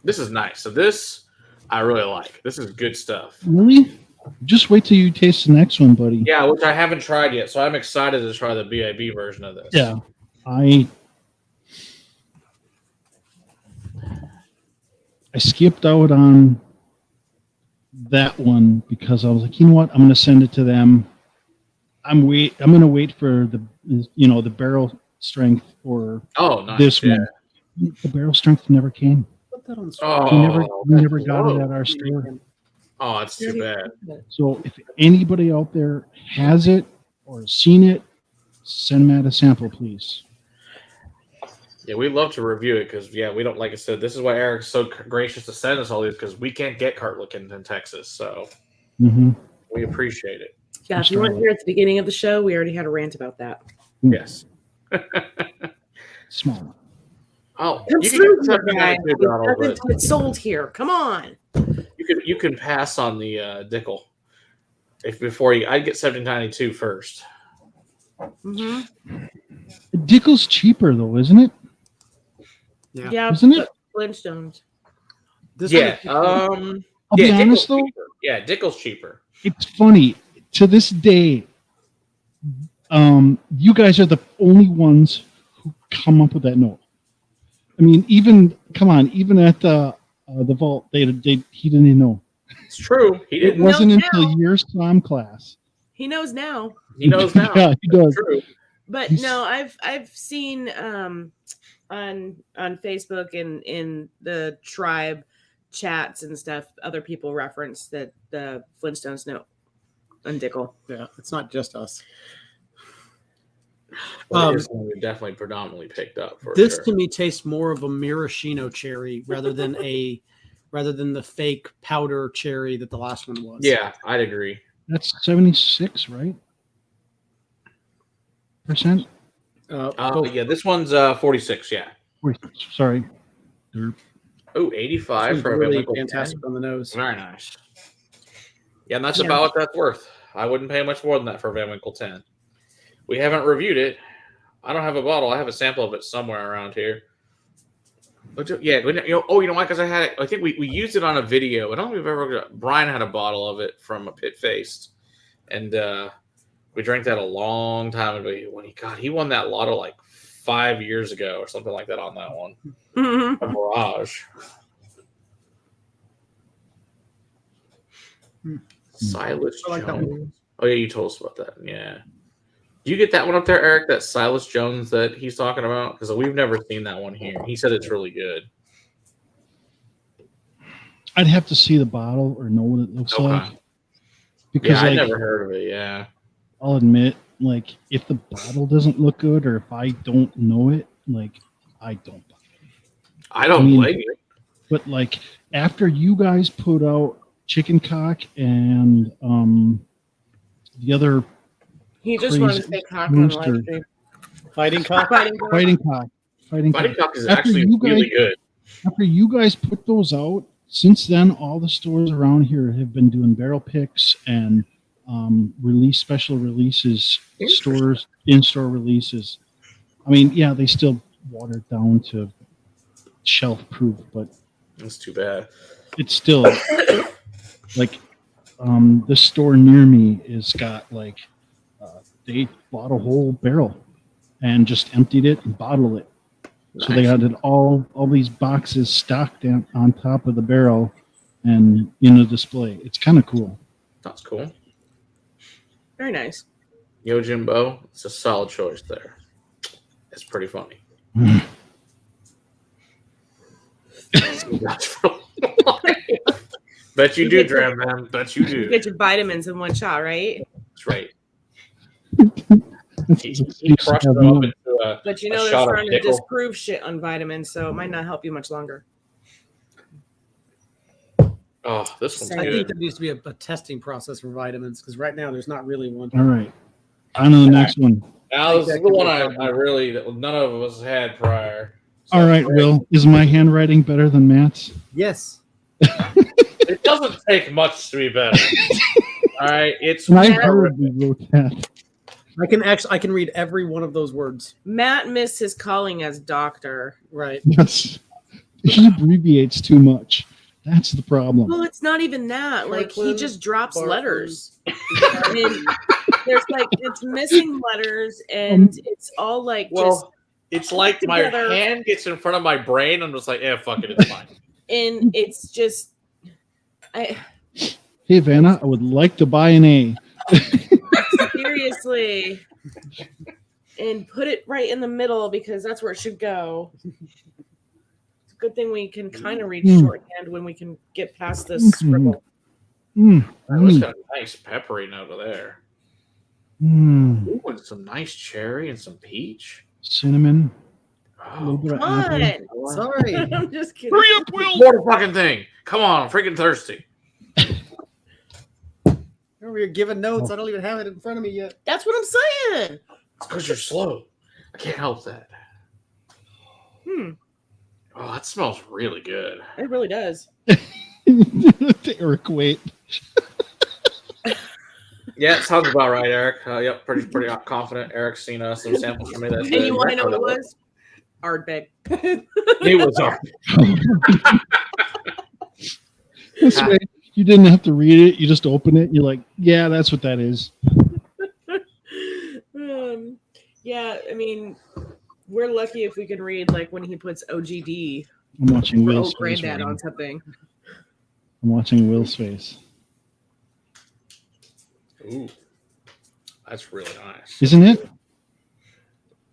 This is nice. So this I really like. This is good stuff. Really? Just wait till you taste the next one, buddy. Yeah, which I haven't tried yet, so I'm excited to try the BIB version of this. Yeah, I skipped out on that one because I was like, you know what? I'm going to send it to them. I'm going to wait for the barrel strength for this one. The barrel strength never came. Put that on We never got it at our store. Oh, it's too bad. So if anybody out there has it or seen it, send Matt a sample, please. Yeah, we love to review it because, we don't, like I said, this is why Eric's so gracious to send us all these, because we can't get Kirkland in Texas. So we appreciate it. Yeah, if you weren't here at the beginning of the show, we already had a rant about that. Yes. Small. Oh, Come you through, can guy. get It's sold here. Come on. You can pass on the Dickel. I'd get 1792 first. Mm-hmm. Dickel's cheaper though, isn't it? Yeah, isn't it? Flintstones. I'll be honest though. Cheaper. Yeah, Dickel's cheaper. It's funny. To this day, you guys are the only ones who come up with that note. I mean, even at the vault, he didn't even know. It's true. It wasn't until your SLAM class. He knows now. He knows now. Yeah, he does. True. But no, I've seen on Facebook and in the tribe chats and stuff, other people reference that the Flintstones note on Dickel. Yeah, it's not just us. Well, it's definitely predominantly picked up. For this sure. to me tastes more of a maraschino cherry rather than the fake powder cherry that the last one was. Yeah, I'd agree. That's 76, right? Percent. Yeah, this one's 46. Yeah. 46, sorry. Oh, 85 for really a Evenson fantastic 10. on the nose. Very nice. Yeah, and that's about what that's worth. I wouldn't pay much more than that for a Van Winkle 10. We haven't reviewed it. I don't have a bottle. I have a sample of it somewhere around here. But yeah, you know why? Because I had it. I think we used it on a video. I don't think we've ever. Brian had a bottle of it from a Pit Faced, and we drank that a long time ago. He won that lotto like 5 years ago or something like that on that one. Mm-hmm. A Mirage. Silas I like that Jones. one. Oh yeah, you told us about that. Yeah. Do you get that one up there, Eric? That Silas Jones that he's talking about? Because we've never seen that one here. He said it's really good. I'd have to see the bottle or know what it looks like. Because I never heard of it. Yeah. I'll admit, like, if the bottle doesn't look good or if I don't know it, like, I don't buy it. I don't blame you. But like, after you guys put out Chicken Cock and the other. He just wanted to say cock on the live stream. Fighting Cock. Fighting Cock is actually really good. After you guys put those out, since then, all the stores around here have been doing barrel picks and special releases, in-store releases. I mean, yeah, they still water it down to shelf proof, but that's too bad. It's still like the store near me has got like they bought a whole barrel and just emptied it and bottled it. Nice. So they got it all these boxes stocked on top of the barrel and in a display. It's kind of cool. That's cool. Very nice. Yojimbo. It's a solid choice there. It's pretty funny. Bet you do, Dram, man. Bet you do. You get your vitamins in one shot, right? That's right. He crushed it up into a But you know they're starting to disprove shit on vitamins, so it might not help you much longer. Oh, this one's I good. think there needs to be a testing process for vitamins because right now there's not really one. All right. On to the next one. Now, this is the one I really, that none of us had prior. So all right, Will. Is my handwriting better than Matt's? Yes. It doesn't take much to be better. All right. It's I heard we wrote that. I can read every one of those words. Matt missed his calling as doctor. Right. Yes. He abbreviates too much. That's the problem. Well, it's not even that. Like, he just drops Barton. letters. I mean, there's like, it's missing letters, and it's all like just. It's like my hand gets in front of my brain. I'm just like, fuck it, it's fine. And it's just. Hey, Vanna, I would like to buy an A. Seriously. And put it right in the middle because that's where it should go. It's a good thing we can kind of read shorthand when we can get past this scribble. That's got a nice peppery note there. Ooh, and some nice cherry and some peach. Cinnamon. Oh, Come on. Sorry. I'm just kidding. Hurry up, Will. More the fucking thing. Come on, I'm freaking thirsty. Over here giving notes. I don't even have it in front of me yet. That's what I'm saying. It's because you're slow. I can't help that. Oh, that smells really good. It really does. Erik, wait. Yeah, it sounds about right, Erik. Yep, pretty confident. Eric's seen some samples from me. That's And you want to know what it was? Ardbeg. It was Ardbeg. This way, you didn't have to read it. You just open it. You're like, yeah, that's what that is. Yeah, I mean, we're lucky if we can read like when he puts OGD. I'm watching Will's Old face. Granddad Right on something. I'm watching Will's face. Ooh, that's really nice. Isn't it?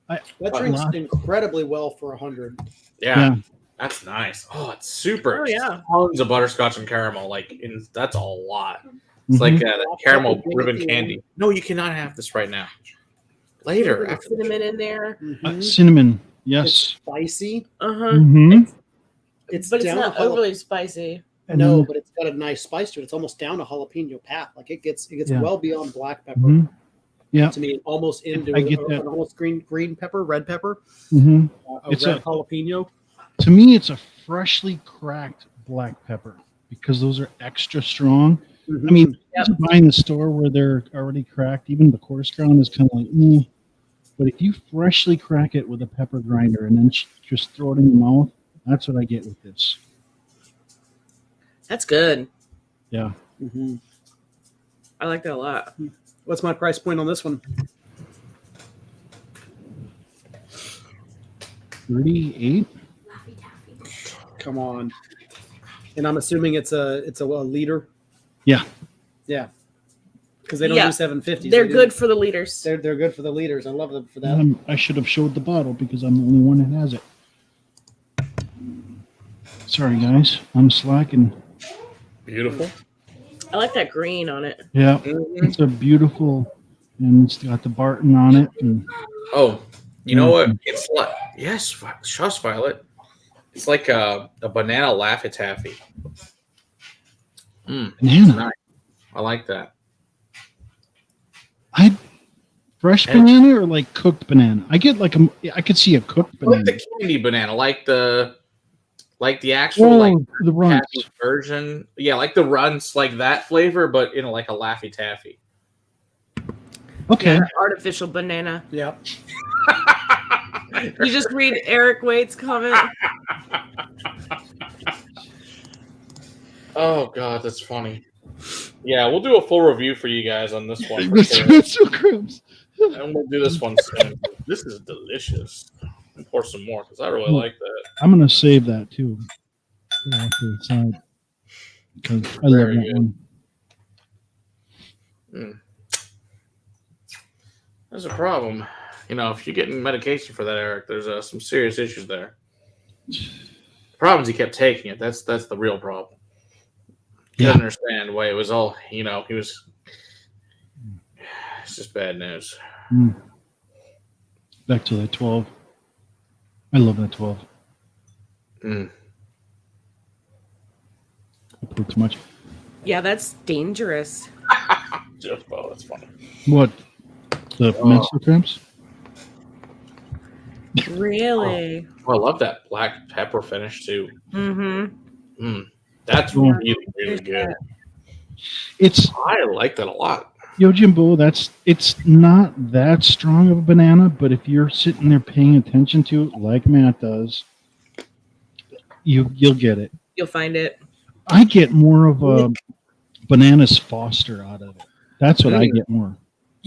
That drinks incredibly well for 100. Yeah, that's nice. Oh, it's super. Oh, yeah. Tons of butterscotch and caramel. That's a lot. It's like the caramel ribbon candy. No, you cannot have this right now. Later. After cinnamon in there. Cinnamon. Yes. It's spicy. It's but it's not overly spicy. No, but it's got a nice spice to it. It's almost down to jalapeno path. Like it gets well beyond black pepper. Yeah. To me, almost into an almost green pepper, red pepper. It's red jalapeno. To me, it's a freshly cracked black pepper because those are extra strong. I mean, if you buy in the store where they're already cracked, even the coarse ground is kind of like, But if you freshly crack it with a pepper grinder and then just throw it in your mouth, that's what I get with this. That's good. Yeah. I like that a lot. What's my price point on this one? $38. Come on. And I'm assuming it's a liter. Yeah. Yeah. Because they don't do 750s. They're good for the liters. They're good for the liters. I love them for that. I should have showed the bottle because I'm the only one that has it. Sorry, guys. I'm slacking. Beautiful. I like that green on it. Yeah. It's a beautiful, and it's got the Barton on it. And, you know what? It's like, yes, shush, Violet. It's like a banana Laffy Taffy. Banana. Nice. I like that. Fresh banana or like cooked banana? I get like I could see a cooked banana. Like the candy banana, like the actual the runs version. Yeah, like the runs, like that flavor, but in like a Laffy Taffy. Okay. Yeah, artificial banana. Yeah. You just read Erik Waite's comment. Oh God, that's funny. Yeah, we'll do a full review for you guys on this one. That's so crumbs. And we'll do this one soon. This is delicious. I'll pour some more because I really like that. I'm gonna save that too. Off to the side because I love that one. There's a problem. If you're getting medication for that, Eric, there's some serious issues there. The problem is he kept taking it. That's the real problem. Couldn't understand why it was all, he was. It's just bad news. Back to that 12. I love that 12. I put too much. Yeah, that's dangerous. Oh, that's funny. What? The menstrual cramps? Really? Oh, I love that black pepper finish too. That's Yeah. really, really good. I like that a lot. Jimbo, it's not that strong of a banana, but if you're sitting there paying attention to it like Matt does, you'll get it. You'll find it. I get more of a bananas Foster out of it. That's what I get more.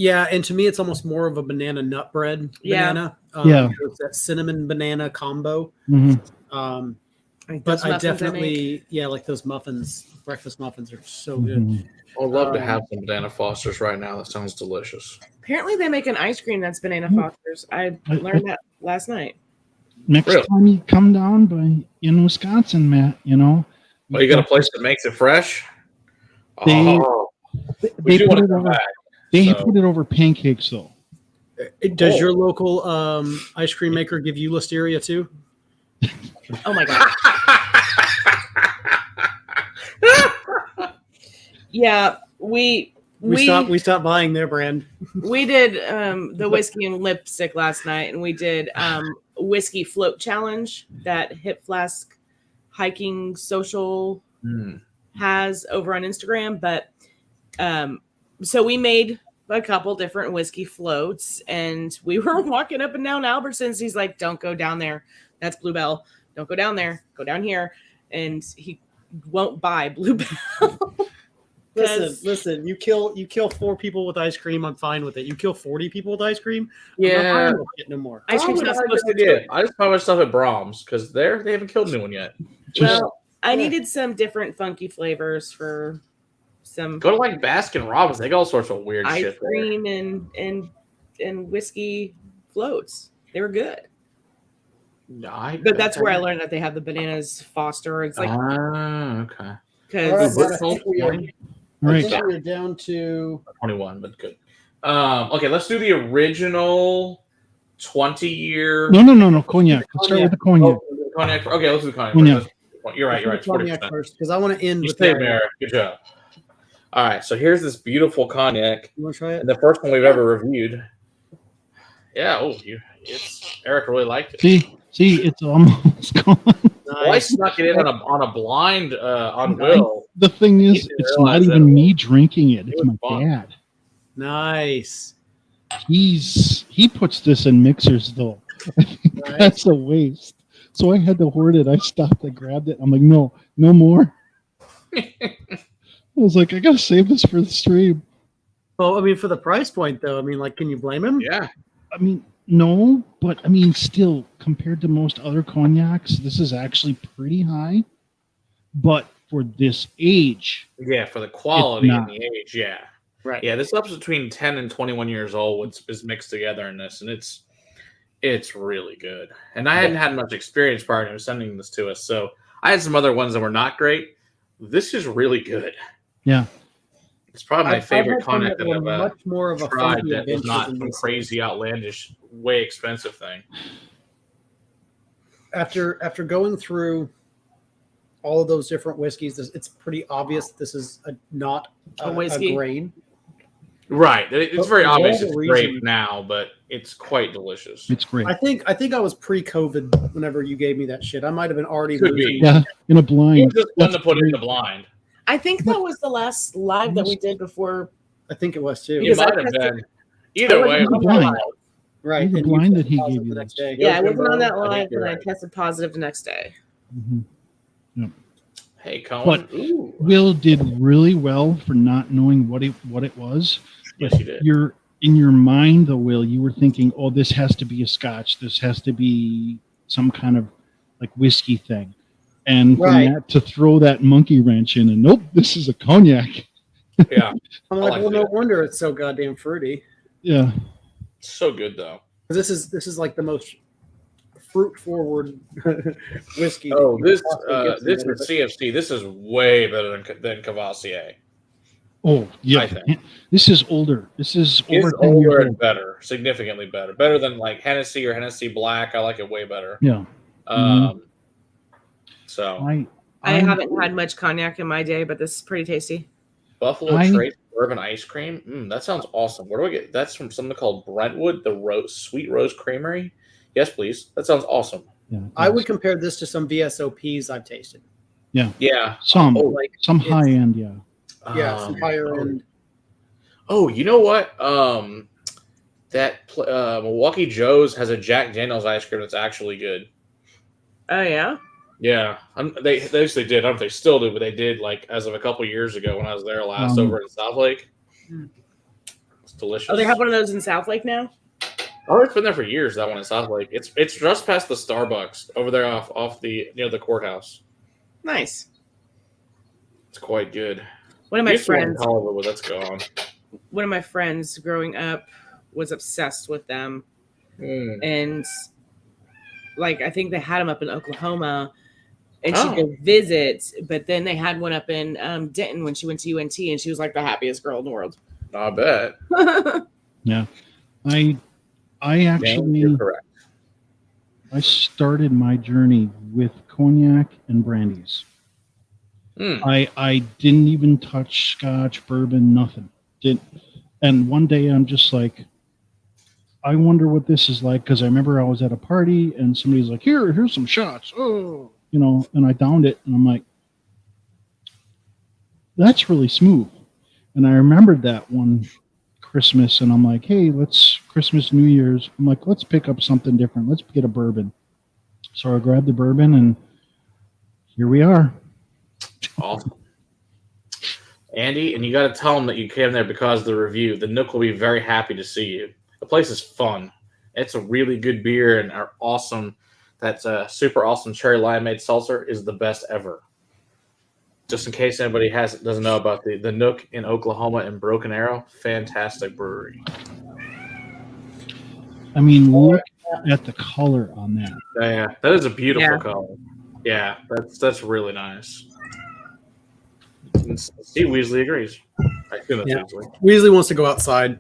Yeah, and to me, it's almost more of a banana nut bread banana. It's that cinnamon banana combo. But I definitely, like those muffins, breakfast muffins are so good. I'd love to have some banana Fosters right now. That sounds delicious. Apparently, they make an ice cream that's banana Fosters. I learned that last night. Next time you come down in Wisconsin, Matt, Well, you got a place that makes it fresh? They put it over. They So- put it over pancakes, though. Does your local ice cream maker give you listeria too? Oh my god. Yeah, we stopped buying their brand. We did the whiskey and lipstick last night, and we did whiskey float challenge that Hip Flask hiking social has over on Instagram. But so we made a couple different whiskey floats, and we were walking up and down Albertsons. He's like, "Don't go down there. That's Bluebell. Don't go down there. Go down here." And he won't buy Bluebell. Listen. You kill 4 people with ice cream. I'm fine with it. You kill 40 people with ice cream. Yeah. I'm not fine with it no more. Ice cream's not supposed to do it. I just buy my stuff at Brahms because they haven't killed anyone yet. Well, I needed some different funky flavors for some Go to like Baskin Robbins. They got all sorts of weird ice shit. cream and whiskey floats. They were good. But that's where I learned that they have the bananas Foster. It's like okay. because I think we're down to 21, but good. Okay, let's do the original 20-year. No. Cognac. Let's start with the cognac. Cognac. Okay, let's do the cognac. Cognac. First. You're right. Cognac 40%. first because I want to end You with stayed that. there. Good job. All right, so here's this beautiful cognac. You want to try it? The first one we've ever reviewed. Yeah. It's Eric really liked it. See, it's almost gone. Well, I snuck it in on a blind on Will. The thing is, didn't it's realize not that even me drinking it. It's was my fun. dad. Nice. He puts this in mixers though. I think that's a waste. So I had to hoard it. I stopped. I grabbed it. I'm like, no more. I was like, I gotta save this for the stream. Well, I mean, for the price point, though, I mean, like, can you blame him? Yeah. I mean, no, but I mean, still, compared to most other cognacs, this is actually pretty high. But for this age, Yeah, for the quality and not. the age, yeah. Right. Yeah, this stuff's between 10 and 21 years old is mixed together in this, and it's really good. And I hadn't had much experience prior to him sending this to us, so I had some other ones that were not great. This is really good. Yeah. It's probably my favorite I've had some cognac that were I've much more of a tried funky that was adventure not than some this. crazy, outlandish, way expensive thing. After going through all of those different whiskeys, it's pretty obvious this is not A a whiskey. grain. Right. It's But very for obvious whatever it's grape reason- now, but it's quite delicious. It's great. I think I was pre-COVID whenever you gave me that shit. I might have been already Could losing. be. Yeah, in a You blind. just wanted to That's put it in great. the blind. I think that was the last live that we did before. I think it was too. It Because I might have tested- been. Either way, wasn't on that blind. live. Right. It was and a blind you that he tested gave you the next this. day. Yeah, I wasn't on that I think live, you're and I right. tested positive the next day. Mhm. Hey, Colin. But- Ooh. Will did really well for not knowing what it was. Yes, you did. You're in your mind, though, Will, you were thinking, oh, this has to be a Scotch. This has to be some kind of like whiskey thing. And from Right. that to throw that monkey wrench in, and nope, this is a cognac. Yeah. I'm I like, like well, no that. wonder it's so goddamn fruity. Yeah. So good though. This is like the most fruit forward whiskey. Oh, this this is CFC. This is way better than Cavassier. Oh yeah, I think. This is older. This is over It's 10 years older old. and better, significantly better. Better than like Hennessy or Hennessy Black. I like it way better. Yeah. So I haven't had much cognac in my day, but this is pretty tasty. Buffalo Trace bourbon ice cream. That sounds awesome. Where do I get? That's from something called Brentwood, the Sweet Rose Creamery. Yes, please. That sounds awesome. Yeah, I would compare this to some VSOPs I've tasted. Yeah. Yeah. Some like some high end. Yeah. Yeah, some higher end. Oh, you know what? Milwaukee Joe's has a Jack Daniel's ice cream that's actually good. Oh yeah. Yeah, they did. I don't know if they still do, but they did like as of a couple years ago when I was there last over in South Lake. It's delicious. Oh, they have one of those in South Lake now? Oh, it's been there for years. That one in South Lake. It's just past the Starbucks over there off the near the courthouse. Nice. It's quite good. One of my friends. But that's gone. One of my friends growing up was obsessed with them, and like I think they had them up in Oklahoma. And she'd go visit, but then they had one up in Denton when she went to UNT, and she was like the happiest girl in the world. I bet. Yeah, I actually you're correct. I started my journey with cognac and brandies. I didn't even touch Scotch, bourbon, nothing. And one day I'm just like, I wonder what this is like, because I remember I was at a party and somebody's like, here's some shots. Oh. And I downed it, and I'm like, that's really smooth. And I remembered that one Christmas, and I'm like, hey, Christmas, New Year's, I'm like, let's pick up something different. Let's get a bourbon. So I grabbed the bourbon, and here we are. Awesome. Andy, and you got to tell them that you came there because of the review. The Nook will be very happy to see you. The place is fun. It's a really good beer, and our awesome... That's a super awesome cherry limeade seltzer is the best ever. Just in case anybody doesn't know about the Nook in Oklahoma and Broken Arrow, fantastic brewery. I mean, look at the color on that. Yeah, that is a beautiful color. Yeah, that's really nice. And Steve Weasley agrees. I assume that's Weasley. Weasley wants to go outside.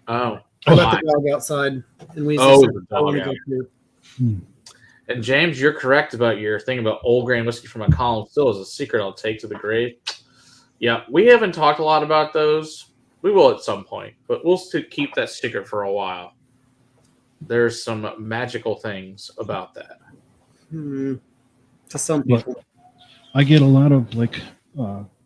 Oh, I let the dog outside, and Weasley said, the dog out. And James, you're correct about your thing about old grain whiskey from a column still is a secret I'll take to the grave. Yeah, we haven't talked a lot about those. We will at some point, but we'll still keep that secret for a while. There's some magical things about that. To some people. I get a lot of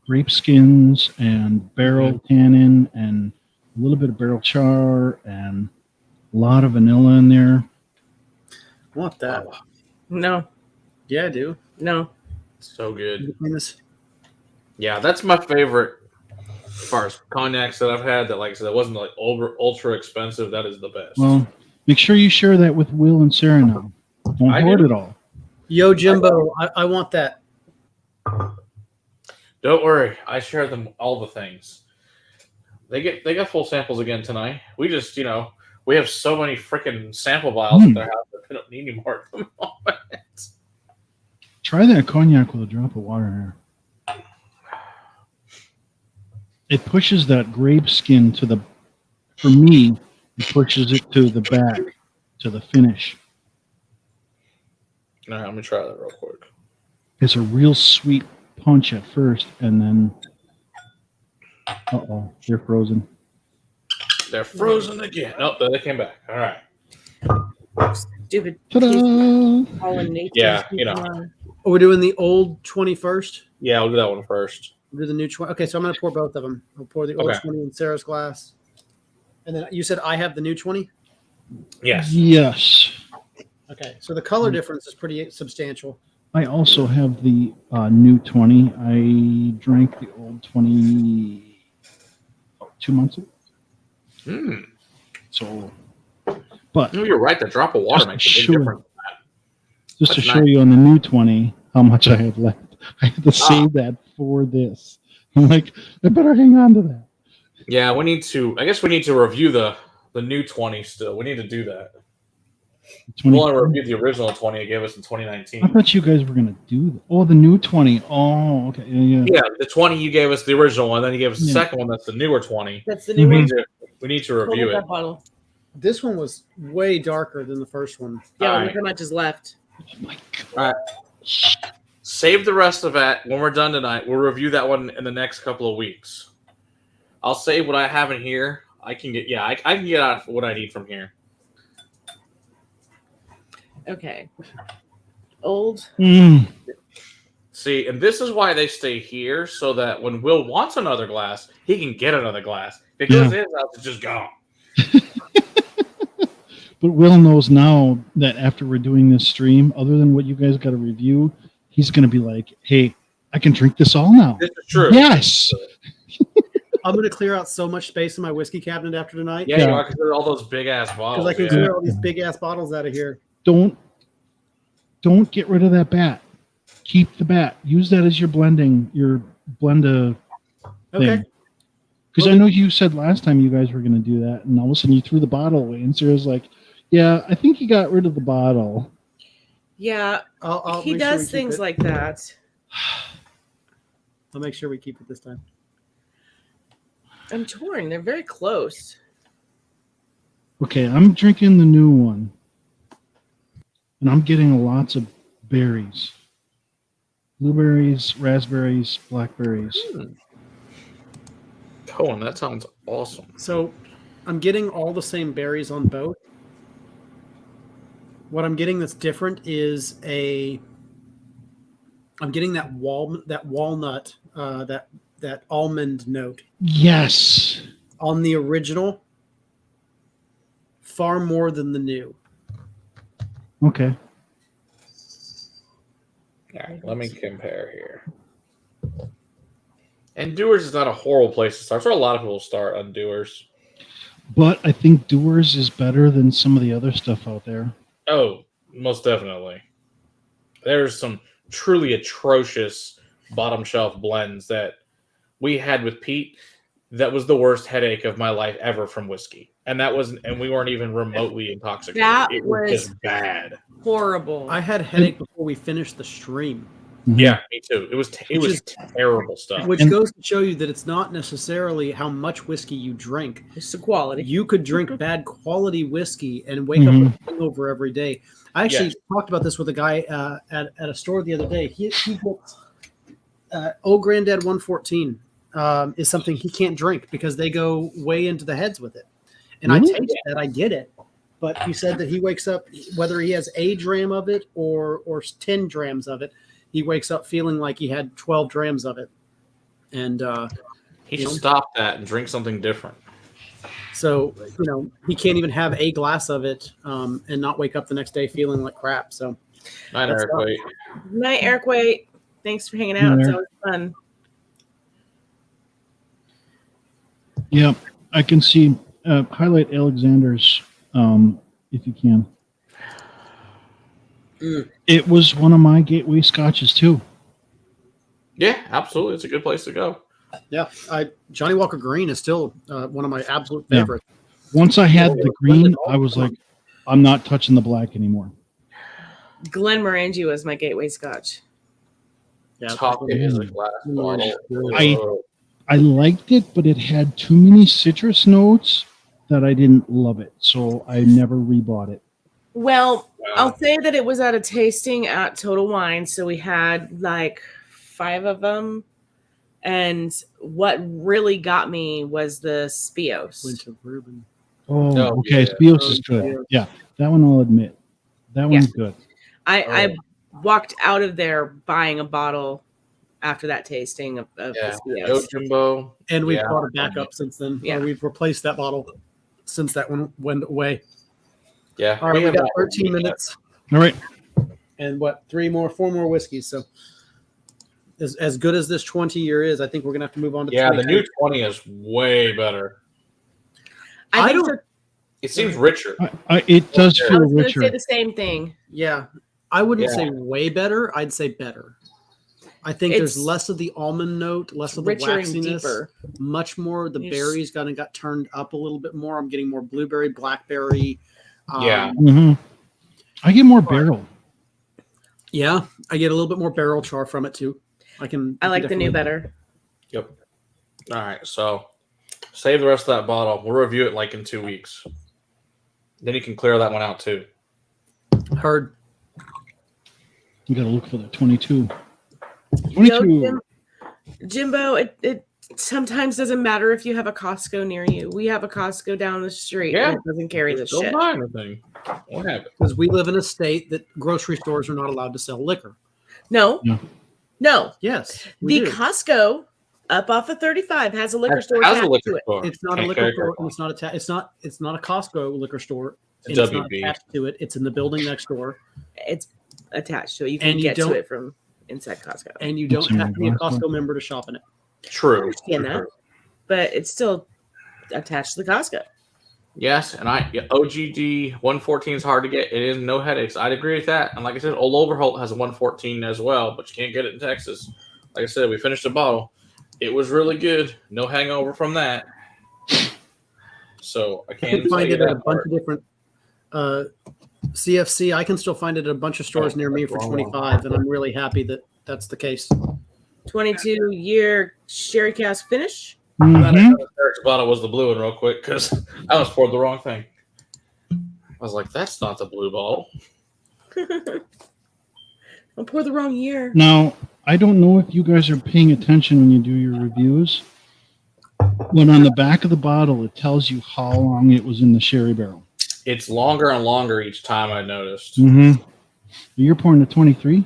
grape skins and barrel tannin and a little bit of barrel char and a lot of vanilla in there. I want that. No. Yeah, I do. No. So good. Yeah, that's my favorite as far as cognacs that I've had that, like I said, that wasn't like ultra expensive. That is the best. Well, make sure you share that with Will and Sarah now. Don't hoard it all. Yo, Jimbo, I want that. Don't worry. I share them all the things. They got full samples again tonight. We just, we have so many freaking sample vials at their house that we don't need any more at the moment. Try that cognac with a drop of water here. It pushes that grape skin for me, it pushes it to the back, to the finish. All right, let me try that real quick. It's a real sweet punch at first, and then, they're frozen. They're frozen again. Nope, they came back. All right. Stupid. Ta-da! Yeah, Are we doing the old 20 first? Yeah, I'll do that one first. We'll do the new 20. Okay, so I'm going to pour both of them. I'll pour the old 20 in Sarah's glass. And then you said I have the new 20? Yes. Yes. Okay, so the color difference is pretty substantial. I also have the new 20. I drank the old 20 2 months ago. So, but you're right. The drop of water makes a big difference. Just to show you on the new 20 how much I have left. I had to save that for this. I'm like, I better hang on to that. Yeah, I guess we need to review the the new 20 still. We need to do that. 20. We'll only review the original 20 it gave us in I 2019. thought you guys were gonna do that. Oh, the new 20. Oh, okay. Yeah. Yeah, the 20 you gave us the original one, then you gave us the Yeah. second one that's the newer 20. That's the new We one. need to, we need to review Hold it. that bottle. This one was way darker than the first one. Yeah, All look right. how much is left. Oh my All right. Save the rest of that when we're done tonight. We'll review that one in the next couple of weeks. I'll save what I have in here. I can get I can get out what I need from here. Okay. Old. Mm. See, and this is why they stay here, so that when Will wants another glass, he can get another glass. Because his house is just gone. But Will knows now that after we're doing this stream, other than what you guys got to review, he's going to be like, hey, I can drink this all now. This is true. Yes. I'm going to clear out so much space in my whiskey cabinet after tonight. Yeah, Yeah. you are, because all those big ass bottles. Because I can yeah. clear all these big ass bottles out of here. Don't get rid of that bat. Keep the bat. Use that as your blend Okay. thing. Because I know you said last time you guys were going to do that, and all of a sudden you threw the bottle away, and Sarah's like, yeah, I think you got rid of the bottle. Yeah, I'll he make sure we does keep things it. like that. I'll make sure we keep it this time. I'm torn. They're very close. Okay, I'm drinking the new one, and I'm getting lots of berries. Blueberries, raspberries, blackberries. Cohen, that sounds awesome. So I'm getting all the same berries on both. What I'm getting that's different is I'm getting that walnut, that almond note Yes. on the original far more than the new. Okay. All right, let me compare here. And Dewar's is not a horrible place to start. That's where a lot of people start on Dewar's. But I think Dewar's is better than some of the other stuff out there. Oh, most definitely. There's some truly atrocious bottom shelf blends that we had with Pete. That was the worst headache of my life ever from whiskey. And we weren't even remotely intoxicated. That It was was just bad. horrible. I had a headache before we finished the stream, Yeah, me too. It was terrible stuff. which And- goes to show you that it's not necessarily how much whiskey you drink. It's the quality. You could drink bad quality whiskey and wake up with a hangover every day. I actually talked about this with a guy at a store the other day. He gets Old Granddad 114 is something he can't drink because they go way into the heads with it. And Really? I taste that, I get it. But he said that he wakes up, whether he has a dram of it or 10 drams of it, he wakes up feeling like he had 12 drams of it. And He should stop that and drink something different. so, he can't even have a glass of it and not wake up the next day feeling like crap. So, Night, That's Eric. tough. Wait. Night, Eric. Wait. Thanks for hanging out. It's Yeah. always fun. Yeah, I can see. Highlight Alexander's if you can. It was one of my gateway scotches too. Yeah, absolutely. It's a good place to go. yeah, Johnny Walker Green is still one of my absolute Yeah. favorites. Once I had the green, I was like, I'm not touching the black anymore. Glenmorangie was my gateway scotch. Yeah, Top it is a glass bottle. I liked it, but it had too many citrus notes that I didn't love it, so I never rebought it. Well, Wow. I'll say that it was at a tasting at Total Wine, so we had like 5 of them. And what really got me was the Spios. Winter Bourbon. Oh, Oh, okay. yeah. Spios is good. Yeah, that one I'll admit. That one's good. I walked out of there buying a bottle after that tasting of Yeah. the Spios. Yo Jimbo. And we've Yeah. brought it back up since then. Yeah. We've replaced that bottle since that one went away. Yeah. All right, we have got that. 13 minutes All right. and 4 more whiskeys. So as good as this 20-year is, I think we're gonna have to move on to Yeah, the 20. new 20 is way better. I I think don't- so- It seems richer. It does I I feel was going to richer. say the same thing. Yeah, I wouldn't Yeah. say way better. I'd say better. I think It's there's less of the almond note, less of the richer and waxiness, deeper. much more. The You berries got turned up a little bit more. I'm getting more blueberry, blackberry. Yeah. I get more barrel. Yeah, I get a little bit more barrel char from it too. I like the new better. Yep. All right, so save the rest of that bottle. We'll review it like in 2 weeks. Then you can clear that one out too. Heard. You got to look for the 22. You know, Jimbo, it sometimes doesn't matter if you have a Costco near you. We have a Costco down the street. Yeah. And it doesn't carry this Don't shit. buy anything. What happened? Because we live in a state that grocery stores are not allowed to sell liquor. No. Yes, The we do. Costco up off of 35 has a liquor store Has a attached liquor to it. store. It's not a Can't liquor carry store. alcohol. And it's not a Costco liquor store. It's And a it's not WB. attached to it. It's in the building next door. It's attached to it. You can And you get to don't- it from inside Costco. And you don't It's in have to be a the Costco. Costco member to shop in it. True. I understand that. But it's still attached to the Costco. Yes, and OGD 114 is hard to get. It is no headaches. I'd agree with that. And like I said, Old Overholt has a 114 as well, but you can't get it in Texas. Like I said, we finished the bottle. It was really good. No hangover from that. So I I can't can find tell it you at a that bunch part. of different CFC. I can still find it at a bunch of stores near me for Wrong one. 25, and I'm really happy that that's the case. 22-year sherry cask finish. I'm glad I Mhm. know Eric's bottle was the blue one real quick because I almost poured the wrong thing. I was like, that's not the blue bottle. Don't pour the wrong year. Now, I don't know if you guys are paying attention when you do your reviews. When on the back of the bottle, it tells you how long it was in the sherry barrel. It's longer and longer each time, I noticed. Mm-hmm. You're pouring the 23?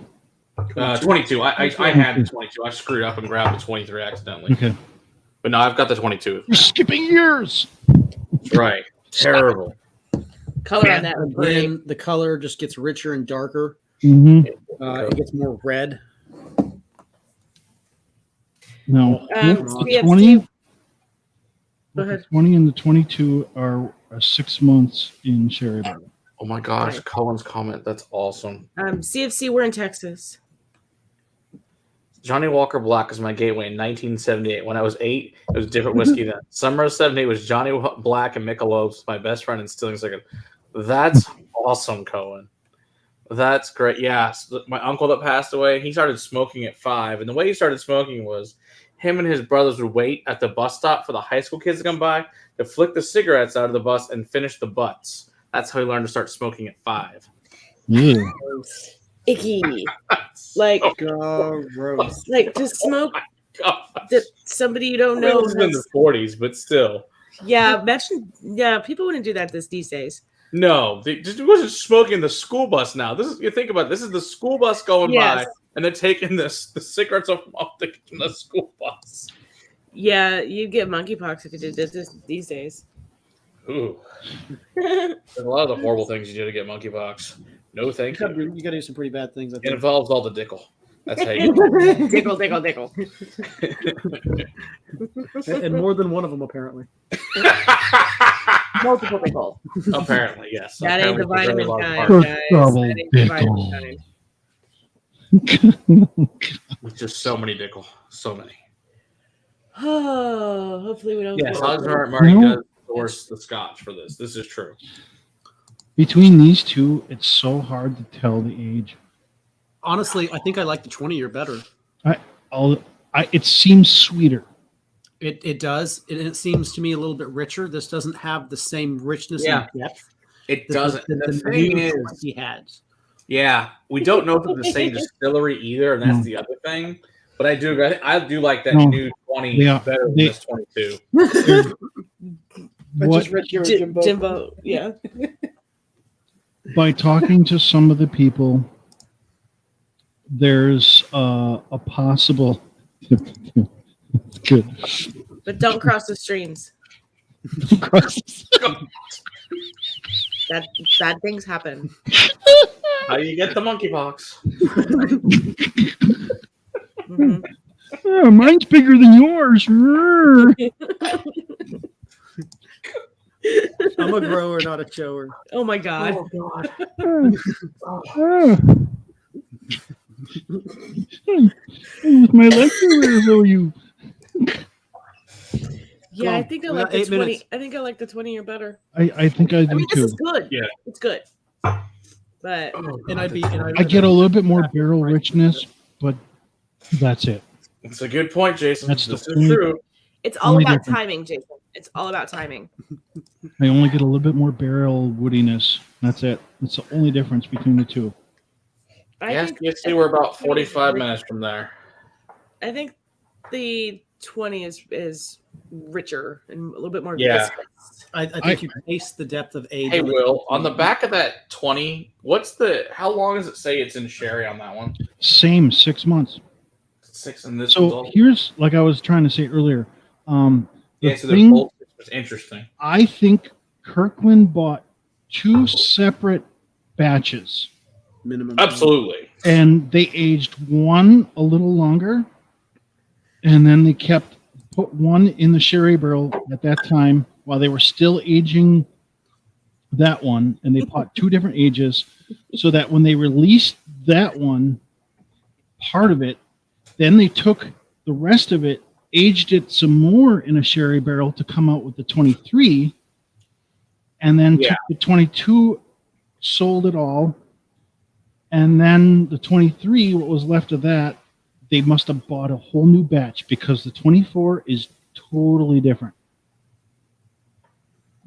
22. I had the 22. I screwed up and grabbed the 23 accidentally. Okay. But no, I've got the 22. You're skipping years. That's right. Terrible. Color on that. Again, the color just gets richer and darker. Mm-hmm. It gets more red. Now, the CFC 20, Go ahead. the 20 and the 22 are 6 months in sherry barrel. Oh my gosh, Right. Colin's comment. That's awesome. CFC, we're in Texas. Johnny Walker Black was my gateway in 1978. When I was 8, it was a different whiskey then. Summer of 78 was Johnny Black and Michelob's, my best friend and Stilling Second. That's awesome, Cohen. That's great. Yeah, so my uncle that passed away, he started smoking at 5. And the way he started smoking was him and his brothers would wait at the bus stop for the high school kids to come by to flick the cigarettes out of the bus and finish the butts. That's how he learned to start smoking at 5. Yeah. Icky. Like, Gross. like to smoke God. that somebody you don't I mean, know. it was in the 40s, but still. Yeah, people wouldn't do that these days. No, they just wasn't smoking the school bus now. This is, you think about it, this is the school bus going by, Yes. and they're taking the cigarettes off the school bus. Yeah, you'd get monkeypox if you did this these days. Ooh. There's a lot of the horrible things you do to get monkeypox. No, thank you. You got to do some pretty bad things. I It think. involves all the dickle. That's how you Dickle, dickle, dickle. And more than one of them, apparently. Multiple dickle. Apparently, yes. That ain't the Apparently, vitamin there's a kind, lot of First guys. double That ain't the vitamin dickle. kind. There's just so many dickle. So many. Oh, hopefully we don't. Yes, get Marty does source the Scotch for this. This is true. Between these two, it's so hard to tell the age. Honestly, I think I like the 20-year better. It seems sweeter. It does. It seems to me a little bit richer. This doesn't have the same richness Yeah. and depth It that doesn't. the The thing new is, he has. yeah, we don't know if it's the same distillery either, and that's the other thing. But I do like that No. new 20 Yeah, better than they- this 22. What, Jimbo, yeah. by talking to some of the people, there's a possible. It's good. But don't cross the streams. That bad things happen. How you get the monkeypox? Mhm. Oh, mine's bigger than yours. I'm a grower, not a shower. Oh my god. With my lecturer, will you? Yeah, I on. think I We like got the 8 20. minutes. I think I like the 20-year better. I think I do I mean, this too. is good. Yeah. It's good. But I get a little bit more barrel richness, but that's it. It's a good point, Jason. That's This the is only- true. it's all Only about difference. timing, Jason. It's all about timing. I only get a little bit more barrel woodiness. That's it. That's the only difference between the two. Yes, you see, we're about 45 minutes from there. I think the 20 is richer and a little bit more Yeah. viscous. I think you taste the depth of age. Hey, Will, on the back of that 20, how long does it say it's in sherry on that one? Same 6 months. 6 in this one's So all. here's, like I was trying to say earlier, the Yeah, so they're thing both it's interesting. I think Kirkland bought 2 separate batches, minimum. Absolutely. and they aged one a little longer, and then they put one in the sherry barrel at that time while they were still aging that one, and they bought 2 different ages, so that when they released that one, part of it, then they took the rest of it, aged it some more in a sherry barrel to come out with the 23, and then took the 22, sold it all, and then the 23, what was left of that, they must have bought a whole new batch because the 24 is totally different.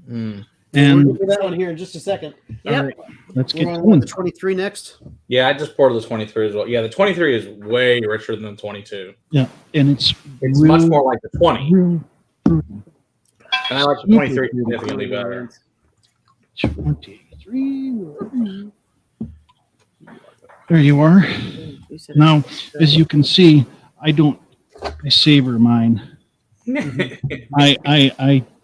Mm. And We'll do that one here in just a second. Yep. all right, let's We're get on going. the 23 next. Yeah, I just poured the 23 as well. Yeah, the 23 is way richer than the 22. Yeah, and it's Much more like the 20. real And I like the 23 significantly better. 23. There you are. You said Now, as you can see, I savor mine.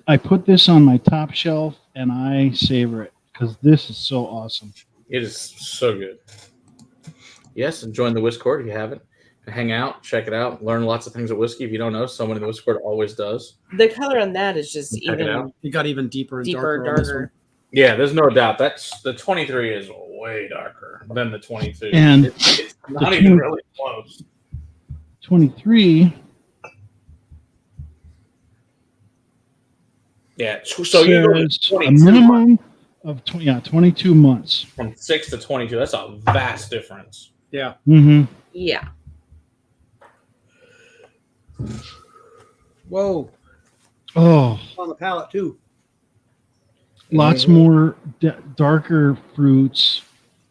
I put this on my top shelf and I savor it because this is so awesome. It is so good. Yes, and join the Whiskey if you haven't. Hang out, check it out, learn lots of things at whiskey. If you don't know, someone in the Whiskey always does. the color on that is just Check it even out. It got even deeper and deeper, darker. on this one. darker. Yeah, there's no doubt. That's the 23 is way darker than the 22. And it's not even really close. 23 Yeah, so you go says to a 22 minimum of 22 months. from 6 to 22. That's a vast difference. Yeah. Mm-hmm. Yeah. Whoa. Oh, On the palate too. lots more darker fruits.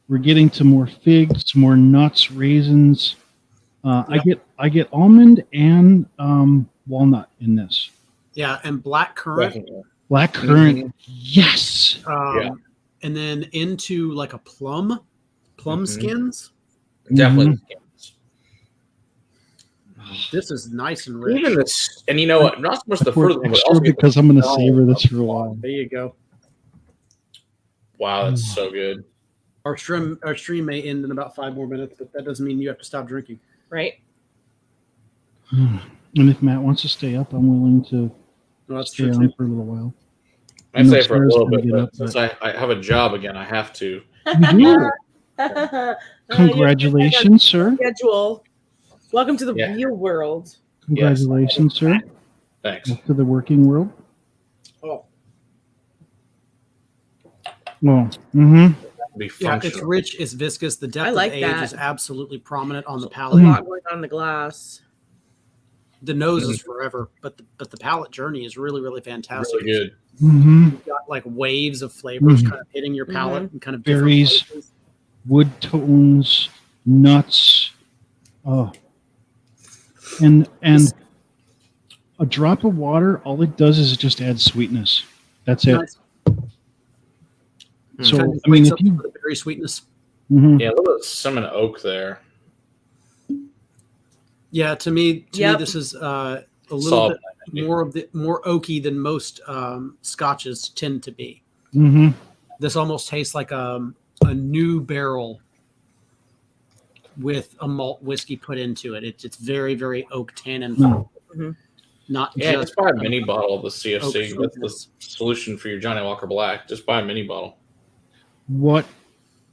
We're getting to more figs, more nuts, raisins. I get almond and walnut in this. Yeah, and black currant. Definitely. Black currant, yes. Yeah. And then into like a plum Mhm. skins. Definitely. This is nice and rich. Even this, and you know what? Not so much the Pour fruit, but extra also because I'm going to Oh, savor this for a while. There you go. wow, that's so good. Our stream may end in about 5 more minutes, but that doesn't mean you have to stop drinking. Right. And if Matt wants to stay up, I'm willing to No, that's stay true on too. for a little while. I'd know say for a Sarah's little gonna bit, get but up, since I have a job again, I have to. You do. Congratulations, sir. Schedule. Welcome to the Yeah. real world. Congratulations, sir. Thanks. To the working world. Oh, Well, mm-hmm. Be yeah, it's functional. rich, it's viscous. The depth I like of age that. is absolutely prominent on the A palate. lot going on in the glass. The nose is forever, but the palate journey is really, really fantastic. Really good. Mm-hmm. You've got like waves of flavors Mhm. kind of hitting your palate and kind of different Berries. places. Wood tones, nuts. Oh. And a drop of water, all it does is it just adds sweetness. That's it. Nice. So, Kind of I mean, wakes if up you. with the berry sweetness. Mhm. Yeah, a little bit of cinnamon oak there. Yeah, to me, Yep. this is a little Solid. bit more oaky than most scotches tend to be. Mhm. This almost tastes like a new barrel with a malt whiskey put into it. It's very, very oak tannin, Mm. not Yeah, just just buy a mini bottle of the CFC. Oak That's the solution for your Johnny Walker Black. Just buy a mini bottle. What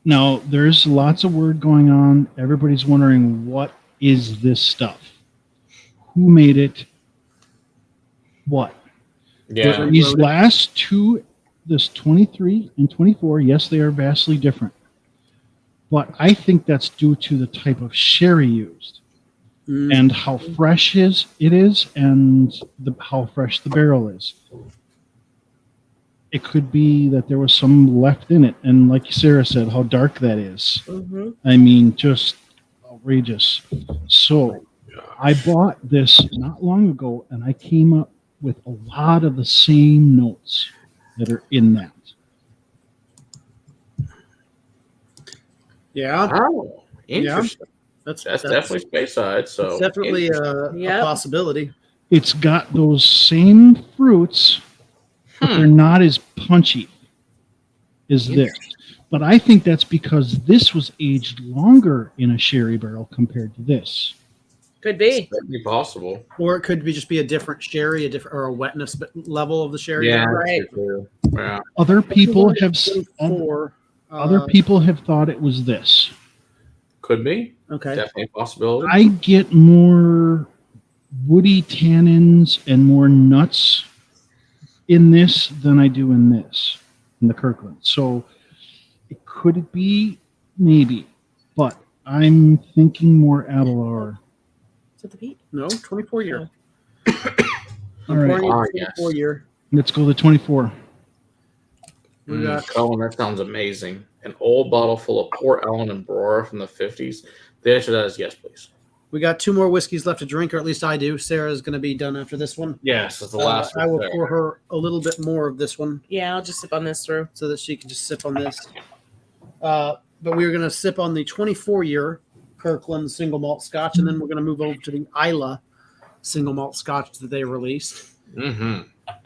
Now, there's lots of word going on. Everybody's wondering, what is this stuff? Who made it? What? Yeah. These last two, this 23 and 24, yes, they are vastly different. But I think that's due to the type of sherry used and how fresh it is and how fresh the barrel is. It could be that there was some left in it. And like Sarah said, how dark that is. Mm-hmm. I mean, just outrageous. So I bought this not long ago, and I came up with a lot of the same notes that are in that. Yeah. Oh, interesting. That's Definitely Speyside. So it's definitely a possibility. It's got those same fruits, but they're not as punchy as this. But I think that's because this was aged longer in a sherry barrel compared to this. Could be. That'd be possible. Or it could be just be a different sherry, or a wetness level of the sherry. Yeah, Right. Yeah. Other people have Other people have thought it was this. Could be. Okay. Definitely a possibility. I get more woody tannins and more nuts in this than I do in this, in the Kirkland. So it could be, maybe, but I'm thinking more Aberlour. Is it the Pete? No, 24 year. All right, 24 year. let's go to 24. We got Colin, that sounds amazing. An old bottle full of Port Ellen and Brora from the 50s. The answer to that is yes, please. We got 2 more whiskeys left to drink, or at least I do. Sarah's going to be done after this one. Yes, that's the last one. I will pour her a little bit more of this one Yeah, I'll just sip on this through. so that she can just sip on this. But we're going to sip on the 24-year Kirkland single malt Scotch, and then we're going to move over to the Islay single malt Scotch that they released. Mm-hmm.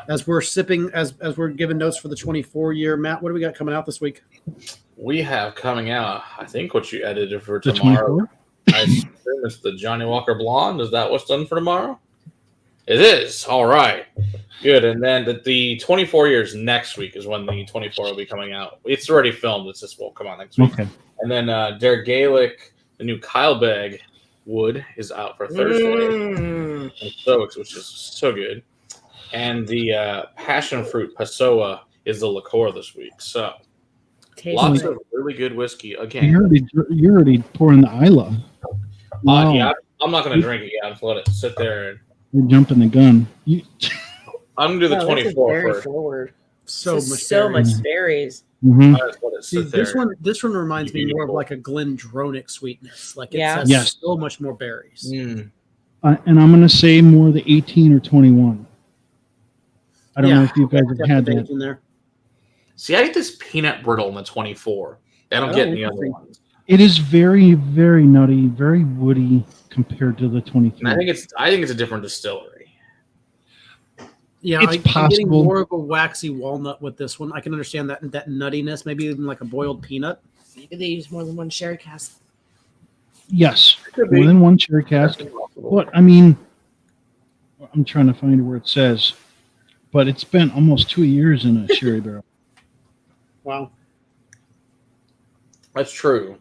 As we're sipping, as we're giving notes for the 24-year, Matt, what do we got coming out this week? We have coming out, I think, what you edited for The tomorrow. 24? I assume it's the Johnny Walker Blonde. Is that what's done for tomorrow? It is. All right. Good. And then the 24 years next week is when the 24 will be coming out. It's already filmed. It's just won't come out next week. Okay. And then Der Gaelic, the new Kyle Beg Wood, is out for Thursday. And which is so good. And the Passion Fruit Passoa is the liqueur this week. So lots of really good whiskey. Again, You're already pouring the Islay. Wow. yeah, I'm not going to drink it yet. I'm just let it sit there. And You're jumping the gun. I'm going to do the 24 first. Forward. So much berries. Mhm. I just let it See, sit there. this one reminds me more of like a Glendronach sweetness. Like it has Yes. so much more berries. Mm. And I'm going to say more the 18 or 21. I don't know if you guys have had that. in there. See, I get this peanut brittle in the 24. I don't get any other interesting. ones. It is very, very nutty, very woody compared to the 23. And I think it's a different distillery. Yeah, It's I'm getting possible. more of a waxy walnut with this one. I can understand that nuttiness, maybe even like a boiled peanut. Maybe they use more than one sherry cask. Yes, Could more be. than one cherry cask. That's possible. But I mean, I'm trying to find where it says, but it's been almost 2 years in a sherry barrel. Wow. That's true.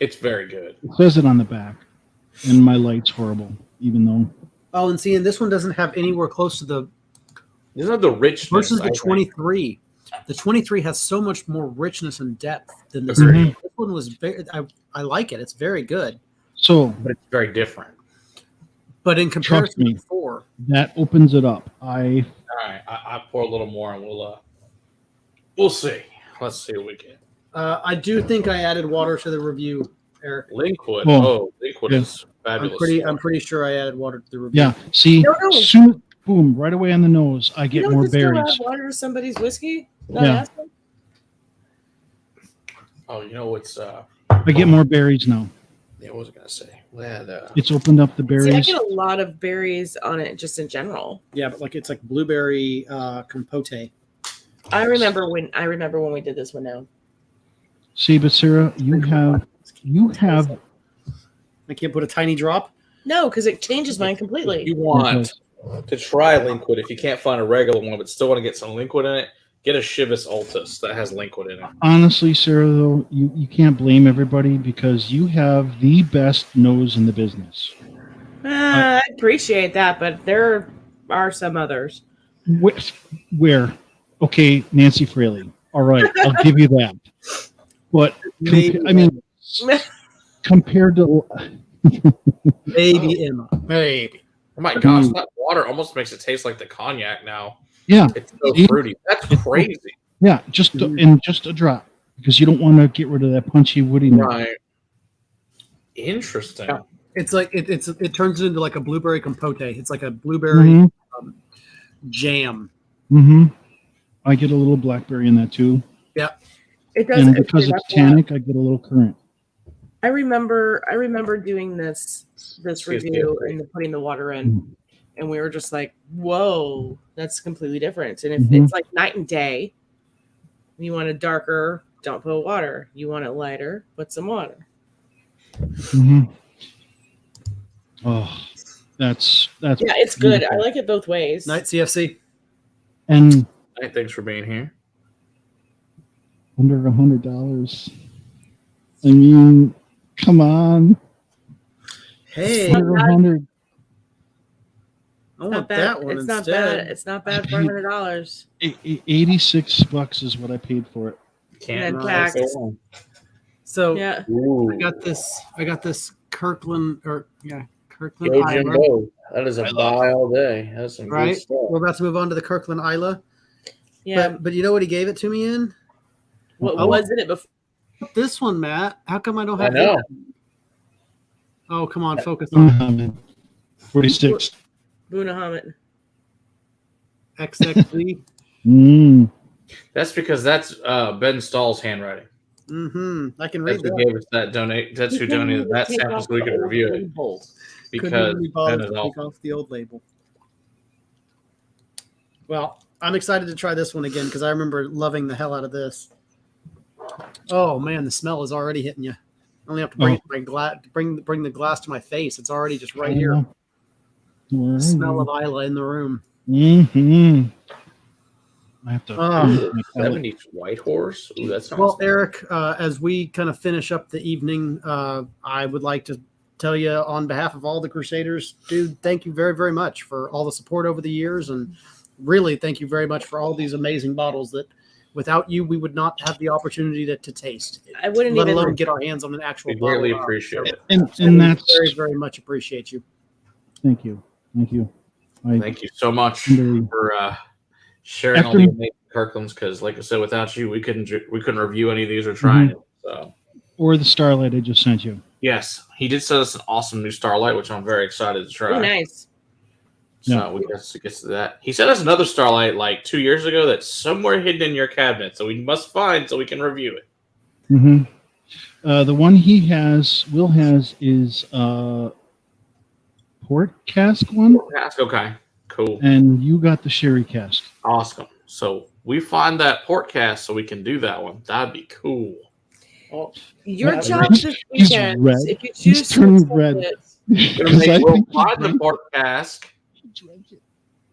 It's very good. It says it on the back, and my light's horrible, even though. Oh, and seeing this one doesn't have anywhere close to the Isn't that the richness? versus I the think? 23. The 23 has so much more richness and depth than this Agreed. one. This one was very. I like it. It's very good. So But it's very different. But in comparison me. to 4, that opens it up. All right, I pour a little more, and we'll see. Let's see what we get. I do think I added water to the review, Eric. Linkwood. Oh, Linkwood yeah. is fabulous. I'm pretty sure I added water to the review. Yeah, see, No, no. soon, boom, right away on the nose, I You get don't more just go berries. add water to somebody's whiskey? Not Yeah. ask them? Oh, you know what's I get more berries now. yeah, what was I gonna say? We had It's opened up the See, I berries. get a lot of berries on it just in general. Yeah, but like it's like blueberry compote. I remember when we did this one now. See, but Sarah, you have I can't put a tiny drop. No, because it changes mine completely. you want to try Linkwood if you can't find a regular one, but still want to get some Linkwood in it. Get a Chivas Altus that has liquid in it. Honestly, Sarah, though, you can't blame everybody because you have the best nose in the business. I appreciate that, but there are some others. Where? Okay, Nancy Fraley. All right, I'll give you that. But compared to Maybe Emma. Maybe. Oh my gosh, that water almost makes it taste like the cognac now. Yeah, It's so fruity. That's crazy. Yeah, just a drop because you don't want to get rid of that punchy woody note. Right. Interesting. Yeah. It's like it turns into like a blueberry compote. It's like a blueberry jam. Mm-hmm. I get a little blackberry in that too. Yeah, it does. And because it's tannic, I get a little currant. I remember doing this review and putting the water in, and we were just like, "Whoa, that's completely different." And if it's like night and day, you want it darker, don't put water. You want it lighter, put some water. Mm-hmm. Oh, that's yeah, it's good. I like it both ways. Night CFC. And Hey, thanks for being here. under $100. I mean, come on. Hey, Under 100. I want that one It's instead. not bad. It's not bad for $100. $86 is what I paid for it. Can't And tax. So Yeah. Ooh. I got this Kirkland Kirkland Go Irish. Jimbo. That is a buy all day. That's some Right? good stuff. We're about to move on to the Kirkland Isla. Yeah. But you know what he gave it to me in? What was it before? This one, Matt. How come I don't I have know. that? Oh, come on, focus on 46. Bunahamet. XXV. That's because that's Ben Stahl's handwriting. I can read That's who that. gave us that donate. That's who donated that sample so we could review it. Because Couldn't be Ben bothered is to take awful. off the old label. Well, I'm excited to try this one again because I remember loving the hell out of this. Oh man, the smell is already hitting you. I only have to bring it to my glass, bring the glass to my face. It's already just right here. The smell of Isla in the room. Mm-hmm. I have to. 70 White Horse. Ooh, that sounds. Well, Eric, as we kind of finish up the evening, I would like to tell you on behalf of all the Crusaders, dude, thank you very, very much for all the support over the years. And really, thank you very much for all these amazing bottles that without you, we would not have the opportunity to taste. I wouldn't let even alone get our hands on an actual We bottle. really appreciate it. And We that's very, very much appreciate you. Thank you. Thank you so much for sharing all After- the amazing Kirklands. Because, like I said, without you, we couldn't review any of these or try it. So, or the Starlight I just sent you. yes, he did send us an awesome new Starlight, which I'm very excited to try. Oh, nice. So Yeah. we get to that. He sent us another Starlight like 2 years ago that's somewhere hidden in your cabinet, so we must find so we can review it. Mm-hmm. The one Will has is port cask one, Okay, cool, and you got the sherry cask. awesome. So we find that port cast so we can do that one. That'd be cool. Your Yeah, job he's- this he's weekend, red. if you He's choose turning to red. it, Because I We'll think he find the drank port cask. it.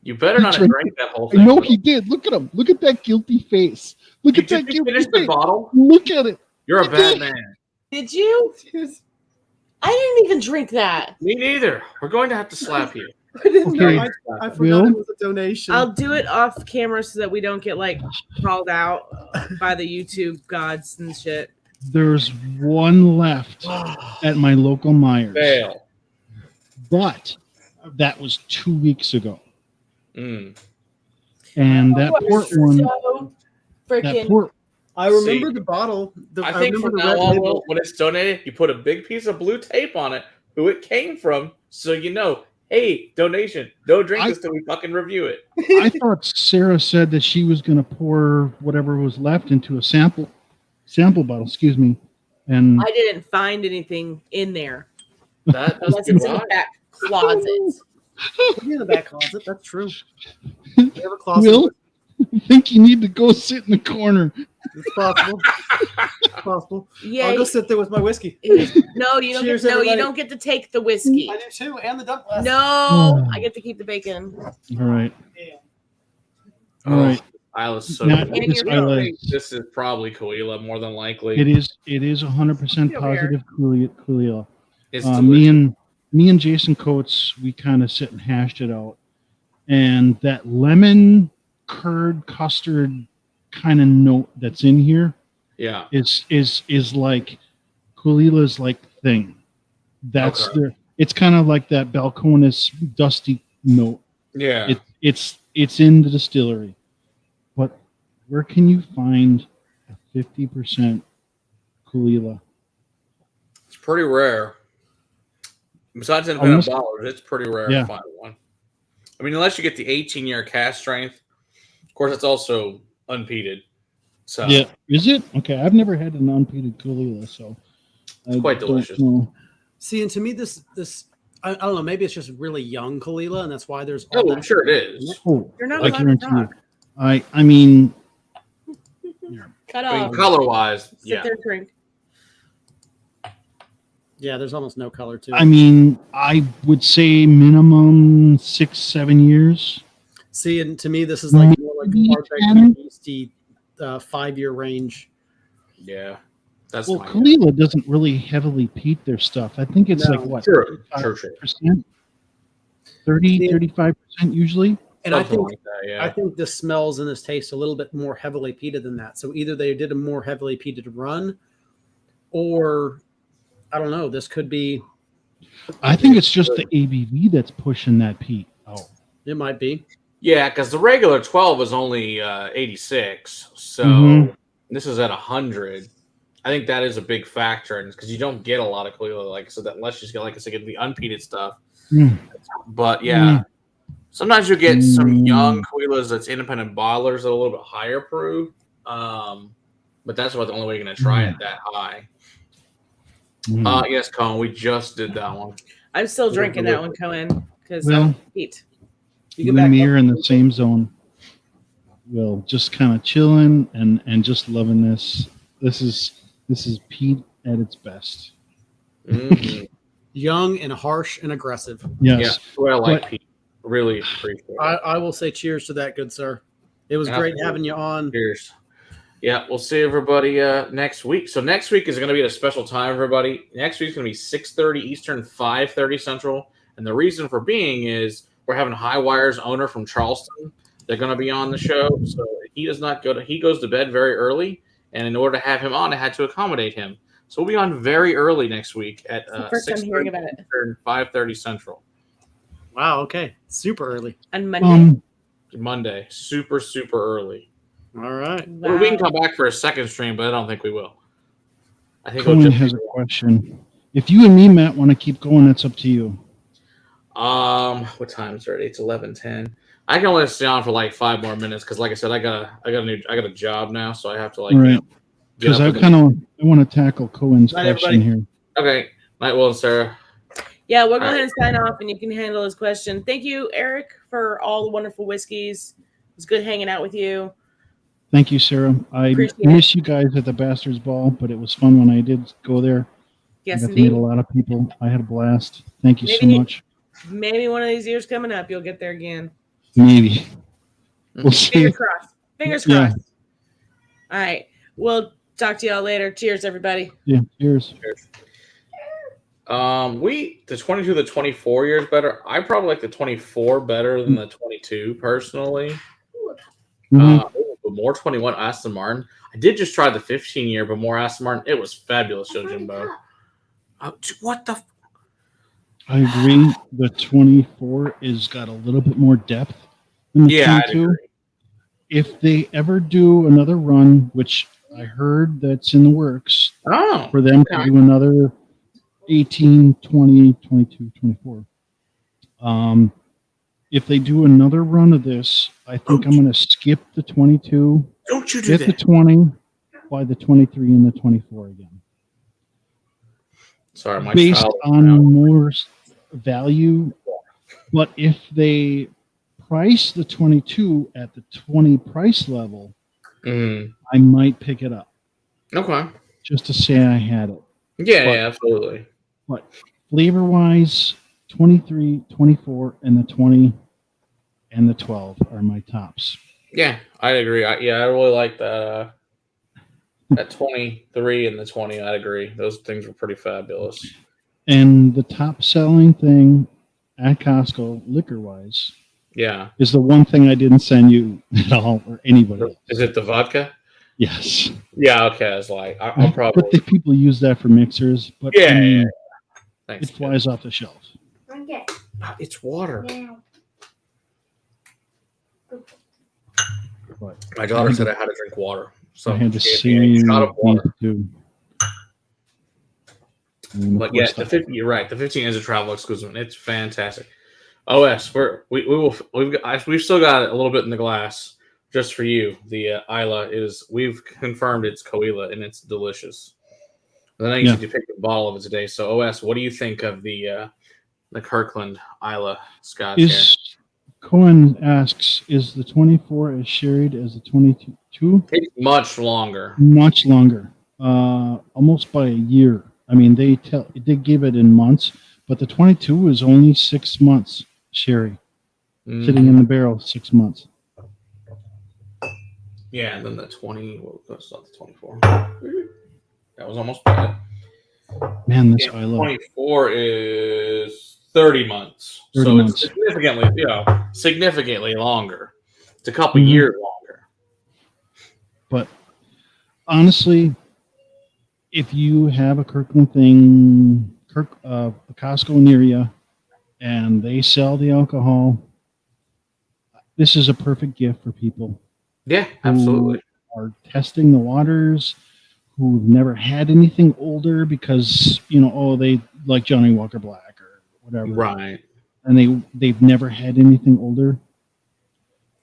You better He not have drank drank that whole thing. I know he did. Look at him. Look at that guilty face. Look at that Did you guilty finish the face. bottle? Look at it. You're a He bad did. man. did you? I didn't even drink that. Me neither. We're going to have to slap you. I didn't Okay. know. I forgot Will? it was a donation. I'll do it off camera so that we don't get like called out by the YouTube gods and shit. There's one left at my local Myers. Fail. But that was 2 weeks ago. Mm. And that You are port one, so that freaking. port, I remember See, the bottle. I think remember from the now red on, label. Will, when it's donated, you put a big piece of blue tape on it, who it came from, so you know, hey, donation. Don't drink this till we fucking review it. I thought Sarah said that she was going to pour whatever was left into a sample bottle, excuse me. And I didn't find anything in there That does unless be it's in the right. back closet. Put me in the back closet. That's true. We have a closet. Will, I think you need to go sit in the corner. It's possible. It's possible. Yeah. I'll go sit there with my whiskey. No, you don't. Cheers, Get, no, you everybody. don't get to take the whiskey. I do too, and the dump glass. No, I get to keep the bacon. All right. Yeah. All right. Isla's so Not good. this Isla's- This is probably Cahuilla more than likely. It is 100% Get over here. positive Cahuilla. It's Me delicious. and Jason Coates, we kind of sit and hashed it out, and that lemon curd custard kind of note that's in here Yeah. is like Cahuilla's like thing. That's Okay. their. It's kind of like that Balcones dusty note. Yeah. It's in the distillery, but where can you find a 50% Cahuilla? It's pretty rare. Besides independent Almost- bottlers, it's pretty rare Yeah. to find one. I mean, unless you get the 18-year cast strength. Of course, it's also unpeated. So Yeah, is it? Okay, I've never had an unpeated Cahuilla, so It's quite don't delicious. know. See, and to me, this I don't know. Maybe it's just really young Cahuilla, and that's why there's. Oh, all I'm that- sure it is. Oh, You're not I allowed to guarantee you. talk. I mean, Cut I mean, off. color-wise, Sit yeah. there, drink. Yeah, there's almost no color to it. I mean, I would say minimum 6-7 years. See, and to me, this is like more like Maybe Ardbeg 10. yeasty 5-year range. Yeah. That's Well, my Cahuilla doesn't really heavily peat their stuff. I think it's No. like what, True. 35%? 30, 35% usually. And I Something think like that, yeah. I think this smells and this tastes a little bit more heavily peated than that. So either they did a more heavily peated run, or I don't know. This could be. I think it's just the ABV that's pushing that peat out. It might be. Yeah, because the regular 12 is only 86, so Mhm. this is at 100. I think that is a big factor, and because you don't get a lot of Cahuilla, like so that unless you get like I said, get the unpeated stuff. Mm. But yeah, sometimes you get some Mm. young Cahuillas that's independent bottlers that are a little bit higher proof. But that's about the only way you're gonna try it that high. Mm. Yes, Colin, we just did that one. I'm still drinking that one, Cohen, because Well, Pete. You You get back and me up. are in the same zone. Well, just kind of chilling and just loving this. This is Pete at its best. Mhm. Young and harsh and aggressive. Yeah, Yes. well, I like But- Pete. Really appreciate it. I will say cheers to that, good sir. It was great Absolutely. having you on. Cheers. Yeah, we'll see everybody next week. So next week is going to be at a special time, everybody. Next week is going to be 6:30 Eastern, 5:30 Central. And the reason for being is we're having High Wire's owner from Charleston. They're going to be on the show. So he does not go to, he goes to bed very early. And in order to have him on, I had to accommodate him. So we'll be on very early next week at It's the first time hearing about it. Eastern, 5:30 Central. Wow. Okay. Super early. On Monday. Monday. Super, super early. All right. Wow. We can come back for a second stream, but I don't think we will. I think we'll Cohen just has a question. If you and me, Matt, want to keep going, that's up to you. what time is it? It's 11:10. I can only stay on for like 5 more minutes because, like I said, I got a job now, so I have to like Right. get Because up I want to tackle Cohen's Night, question everybody. here. Okay, night, Will and Sarah. Yeah, we'll go All ahead and sign off, and you can handle his question. Thank you, Erik, for all the wonderful whiskeys. It was good hanging out with you. Thank you, Sarah. I Appreciate it. miss you guys at the Bastards Ball, but it was fun when I did go there. Yes, I got to meet indeed. a lot of people. I had a blast. Thank you so Maybe- much. Maybe one of these years coming up, you'll get there again. Maybe. We'll see. Fingers crossed. Fingers Yeah. crossed. All right. We'll talk to y'all later. Cheers, everybody. Yeah. Cheers. The 22, the 24 years better. I probably like the 24 better than the 22 personally. Mhm. But more 21 Aston Martin. I did just try the 15-year, but more Aston Martin. It was fabulous, Joe Jimbo. What the? I agree. The 24 is got a little bit more depth than the Yeah, I'd 22. agree. If they ever do another run, which I heard that's in the works, Oh, for them okay. to do another 18, 20, 22, 24. If they do another run of this, I think I'm going to skip the 22, don't you do get the that? 20, buy the 23 and the 24 again. Sorry, my Based child. on more value, but if they price the 22 at the 20 price level, Mm, I might pick it up okay. just to say I had it. Yeah, But- yeah, absolutely. But flavor-wise, 23, 24, and the 20 and the 12 are my tops. Yeah, I agree. I really like that 23 and the 20. I'd agree. Those things were pretty fabulous. And the top selling thing at Costco, liquor wise, is the one thing I didn't send you at all or anybody else. Is it the vodka? Yes. Yeah. Okay. I was like, I'll probably. But the people use that for mixers. But Yeah. I mean, Thanks, it flies off the shelf. Okay. It's water. Now. But My daughter said I had to drink water, so I had the she gave me a same shot of water. too. But yeah, the 50. You're right. The 15 is a travel exclusive, and it's fantastic. OS, we've still got a little bit in the glass just for you. The we've confirmed it's Coila and it's delicious. And then you said you picked a bottle of it today. So OS, what do you think of the Kirkland Islay Scotch? Cohen asks, is the 24 as sherried as the 22? It's much longer. Much longer. Almost by a year. I mean, they give it in months, but the 22 is only 6 months sherry, sitting in the barrel 6 months. Yeah, and then the 20. Well, that's not the 24. That was almost bad. Man, this Islay 24 is 30 months. 30 so months. It's significantly longer. It's a couple years longer. But honestly, if you have a Kirkland thing, a Costco near you, and they sell the alcohol, this is a perfect gift for people. Yeah, absolutely. Who are testing the waters, who've never had anything older because, they like Johnny Walker Black or whatever. Right. And they've never had anything older.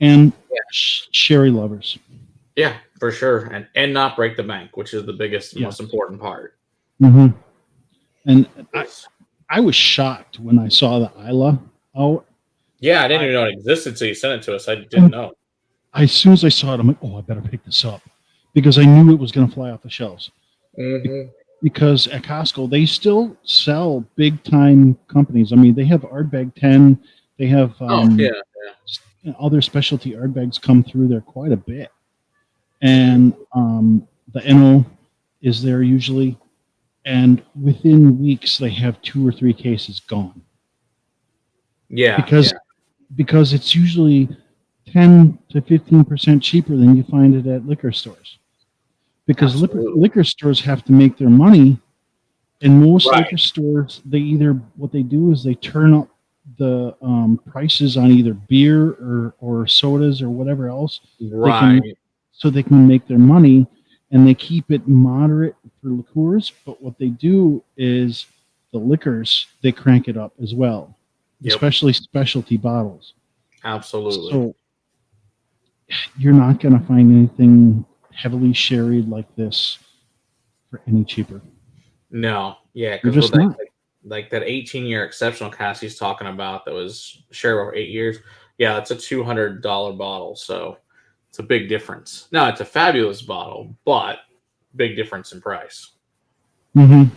And sherry lovers. Yeah, for sure. And not break the bank, which is the biggest, most important part. Mm-hmm. And I was shocked when I saw the Islay out. Yeah, I didn't even know it existed until you sent it to us. I didn't know. As soon as I saw it, I'm like, oh, I better pick this up. Because I knew it was going to fly off the shelves. Mm-hmm. Because at Costco, they still sell big-time companies. I mean, they have Ardbeg 10. They have other specialty Ardbegs come through there quite a bit. And the NO is there usually. And within weeks, they have 2 or 3 cases gone. Yeah. Because it's usually 10 to 15% cheaper than you find it at liquor stores. Because liquor stores have to make their money, and most liquor stores, what they do is they turn up the prices on either beer or sodas or whatever else, so they can make their money, and they keep it moderate for liqueurs. But what they do is the liquors, they crank it up as well, especially specialty bottles. Absolutely. So you're not going to find anything heavily sherried like this for any cheaper. No, yeah, because like that 18-year exceptional cask he's talking about that was sherried over 8 years. Yeah, that's a $200 bottle, so it's a big difference. No, it's a fabulous bottle, but big difference in price. Mm-hmm.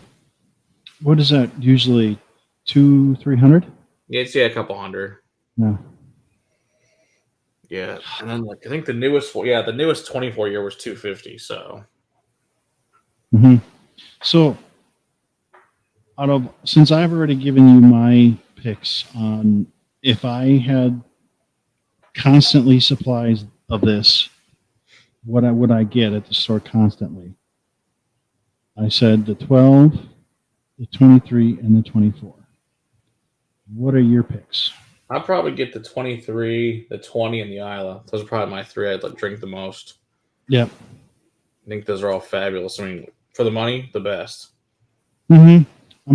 What is that usually? $200-$300? Yeah, it's a couple hundred. Yeah. Yeah, and then I think the newest 24 year was $250. So, So, since I've already given you my picks on if I had constantly supplies of this, what would I get at the store constantly? I said the 12, the 23, and the 24. What are your picks? I'd probably get the 23, the 20, and the Islay. Those are probably my 3 I'd drink the most. Yep. I think those are all fabulous. I mean, for the money, the best. I'm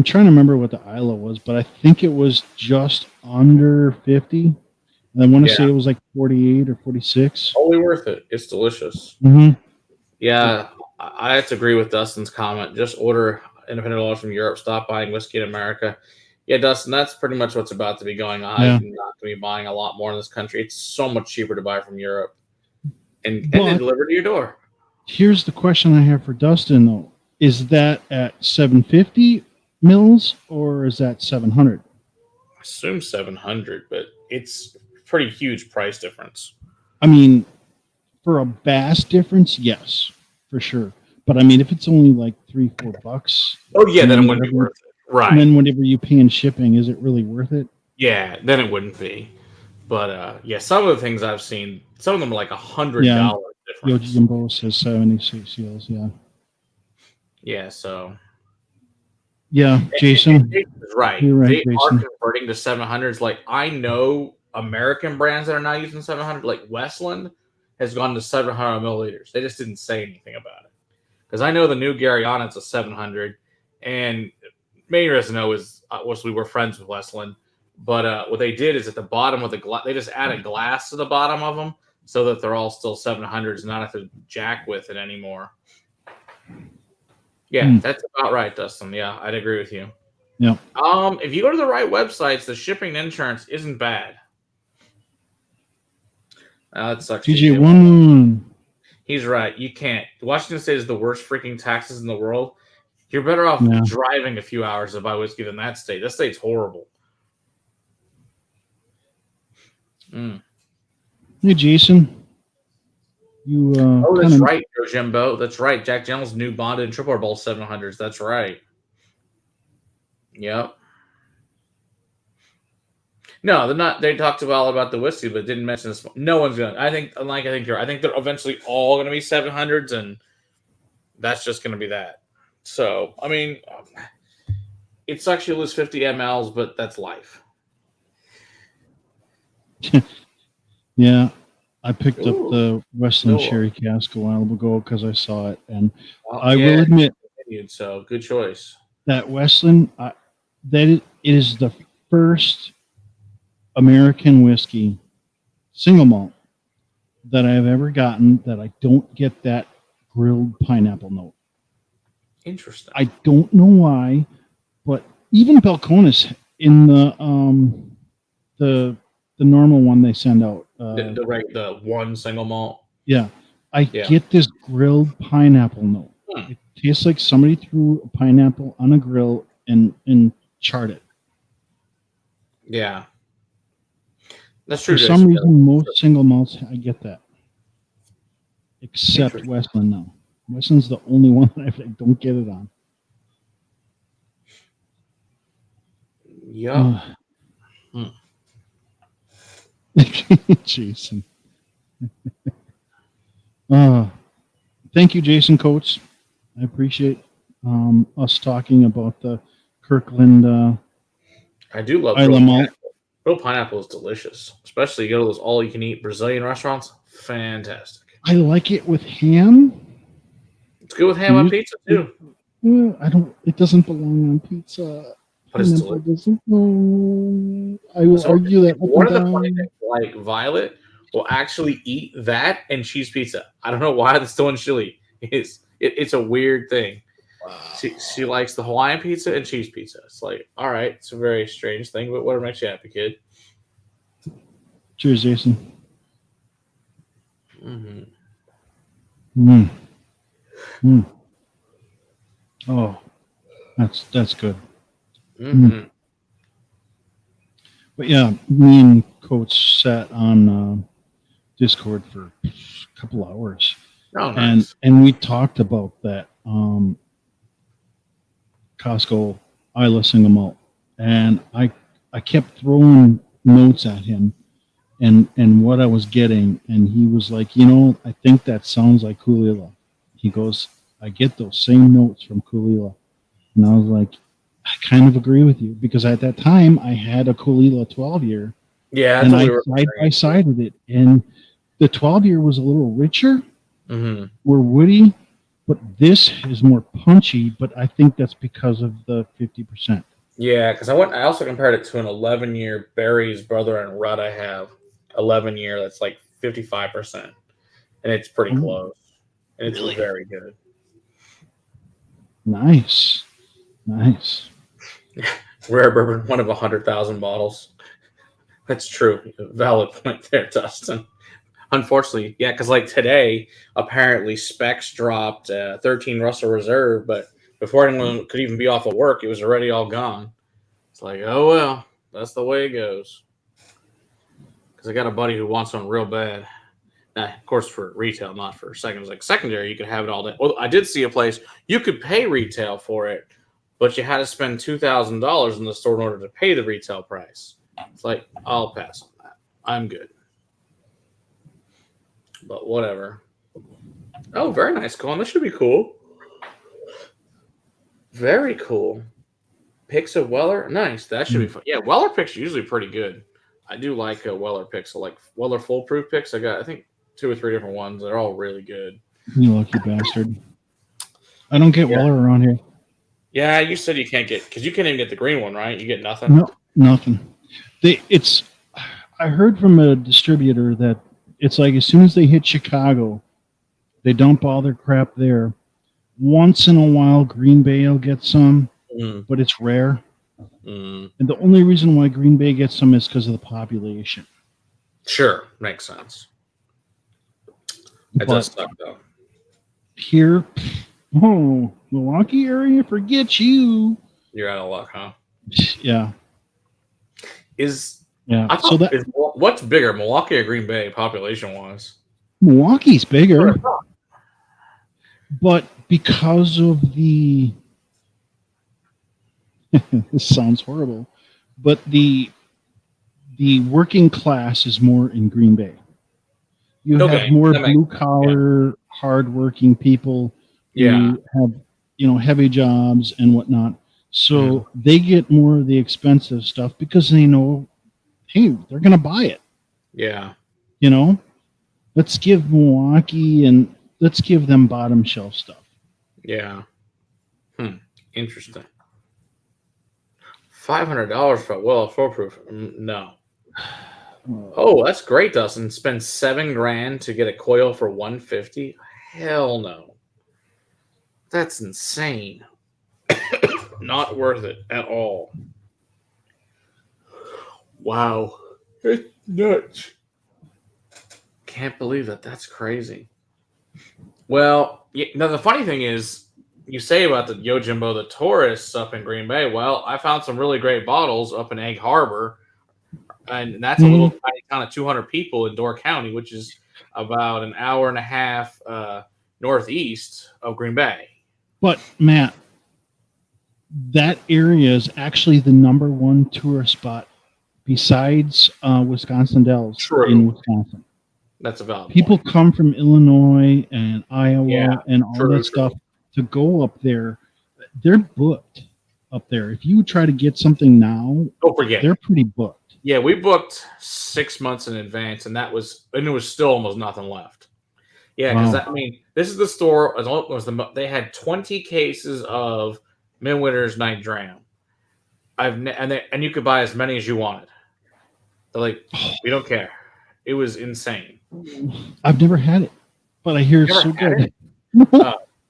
trying to remember what the Islay was, but I think it was just under 50. And I want to say it was like 48 or 46. Totally worth it. It's delicious. Yeah, I have to agree with Dustin's comment. Just order independent orders from Europe. Stop buying whiskey in America. Yeah, Dustin, that's pretty much what's about to be going on. I'm not going to be buying a lot more in this country. It's so much cheaper to buy from Europe and then deliver to your door. Here's the question I have for Dustin, though. Is that at 750 mils or is that 700? I assume 700, but it's pretty huge price difference. I mean, for a vast difference, yes, for sure. But I mean, if it's only like $3-4, oh yeah, then it wouldn't be worth it, right? And then whatever you pay in shipping, is it really worth it? Yeah, then it wouldn't be. But yeah, some of the things I've seen, some of them are like $100 difference. Yogi Gimbo says 76 seals. Yeah. Yeah. So. Yeah, Jason. Jason's right. You're right, They Jason. are converting to 700s. Like I know American brands that are now using 700. Like Westland has gone to 700 milliliters. They just didn't say anything about it because I know the new Garyana's a 700, and main reason to know is we were friends with Westland. But what they did is at the bottom of the glass, they just added glass to the bottom of them so that they're all still 700s, not have to jack with it anymore. Yeah, that's about right, Dustin. Yeah, I'd agree with you. Yeah. If you go to the right websites, the shipping and insurance isn't bad. That sucks. TJ1. He's right. You can't. Washington State is the worst freaking taxes in the world. You're better off driving a few hours to buy whiskey than that state. That state's horrible. Hey, Jason. You. That's right, Jimbo. That's right. Jack Daniel's new bonded and triple bowl 700s. That's right. Yep. No, they're not. They talked about the whiskey, but didn't mention this. No one's gonna. I think you're. I think they're eventually all gonna be 700s, and that's just gonna be that. So, I mean, it sucks you lose 50 mLs, but that's life. Yeah, I picked up the Westland Sherry cask a while ago because I saw it, and I will admit, so good choice. That Westland, it is the first American whiskey single malt that I have ever gotten that I don't get that grilled pineapple note. Interesting. I don't know why, but even Balcones in the normal one they send out, the one single malt. Yeah, I get this grilled pineapple note. It tastes like somebody threw a pineapple on a grill and charred it. Yeah. That's true. For some reason, most single malts, I get that. Except Westland now. Westland's the only one that I don't get it on. Yeah. Jason. Thank you, Jason Coates. I appreciate us talking about the Kirkland. I do love Islay malt. Grilled pineapple is delicious, especially you go to those all-you-can-eat Brazilian restaurants. Fantastic. I like it with ham. It's good with ham on pizza too. It doesn't belong on pizza. But it's delicious. I will argue that. One of the funny things, like Violet will actually eat that and cheese pizza. I don't know why that's still in Chile. It's a weird thing. Wow. She likes the Hawaiian pizza and cheese pizza. It's like, all right, it's a very strange thing, but whatever makes you happy, kid. Cheers, Jason. Oh, that's good. But yeah, me and Coach sat on Discord for a couple hours. Oh, nice. And we talked about that Costco Islay Single malt, and I kept throwing notes at him and what I was getting, and he was like, I think that sounds like Kulila. He goes, I get those same notes from Kulila, and I was like, I kind of agree with you, because at that time I had a Kulila 12-year, and I side-by-sided it, and the 12-year was a little richer, more woody, but this is more punchy, but I think that's because of the 50%. Yeah, because I also compared it to an 11-year Barry's Brother and Rudd I have, 11-year that's like 55%, and it's pretty close, and it's very good. Nice. Rare bourbon, one of 100,000 bottles. That's true. Valid point there, Dustin. Unfortunately, yeah, because like today, apparently Specs dropped 13 Russell Reserve, but before anyone could even be off of work, it was already all gone. It's like, oh well, that's the way it goes. Because I got a buddy who wants one real bad. Of course, for retail, not for secondaries. Like secondary, you could have it all day. Well, I did see a place you could pay retail for it, but you had to spend $2,000 in the store in order to pay the retail price. It's like, I'll pass on that. I'm good. But whatever. Oh, very nice, Colin. This should be cool. Very cool. Picks of Weller. Nice. That should be fun. Yeah, Weller picks are usually pretty good. I do like Weller picks. I like Weller Foolproof picks. I got, I think, 2 or 3 different ones. They're all really good. You lucky bastard. I don't get Weller around here. Yeah, you said you can't get, because you can't even get the green one, right? You get nothing? No, nothing. I heard from a distributor that it's like as soon as they hit Chicago, they dump all their crap there. Once in a while, Green Bay will get some, but it's rare. And the only reason why Green Bay gets some is because of the population. Sure, makes sense. It does suck, though. Here, Milwaukee area, forget you. You're out of luck, huh? Yeah. What's bigger, Milwaukee or Green Bay, population-wise? Milwaukee's bigger. But because of the... this sounds horrible, but the working class is more in Green Bay. You have more blue-collar, hard-working people who have, heavy jobs and whatnot. So they get more of the expensive stuff because they know, hey, they're going to buy it. Yeah. Let's give Milwaukee and let's give them bottom shelf stuff. Yeah. Interesting. $500 for a Weller Foolproof? No. Oh, that's great, Dustin. Spend $7,000 to get a coil for $150? Hell no. That's insane. Not worth it at all. Wow. It's nuts. Can't believe that. That's crazy. Well, now the funny thing is, you say about the Yojimbo, the tourists up in Green Bay. Well, I found some really great bottles up in Egg Harbor, and that's a little tiny town of 200 people in Door County, which is about an hour and a half northeast of Green Bay. But, Matt, that area is actually the #1 tourist spot besides Wisconsin Dells in Wisconsin. That's a valid People point. come from Illinois and Iowa and all that stuff to go up there. They're booked up there. If you try to get something now, they're pretty booked. Yeah, we booked 6 months in advance, and it was still almost nothing left. Yeah, because this is the store. They had 20 cases of Midwinter's Night Dram. And you could buy as many as you wanted. They're like, we don't care. It was insane. I've never had it, but I hear it's so good.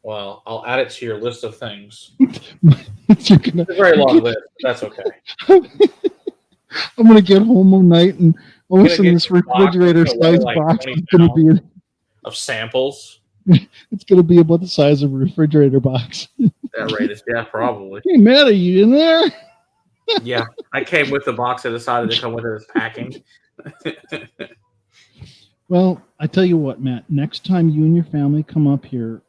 Well, I'll add it to your list of things. It's a very long list, but that's okay. I'm going to get home one night and all of a sudden this refrigerator-sized box is going to be of samples. It's going to be about the size of a refrigerator box. That rate is, probably. Hey, Matt, are you in there? Yeah, I came with the box. I decided to come with it as packing. Well, I tell you what, Matt, next time you and your family come up here,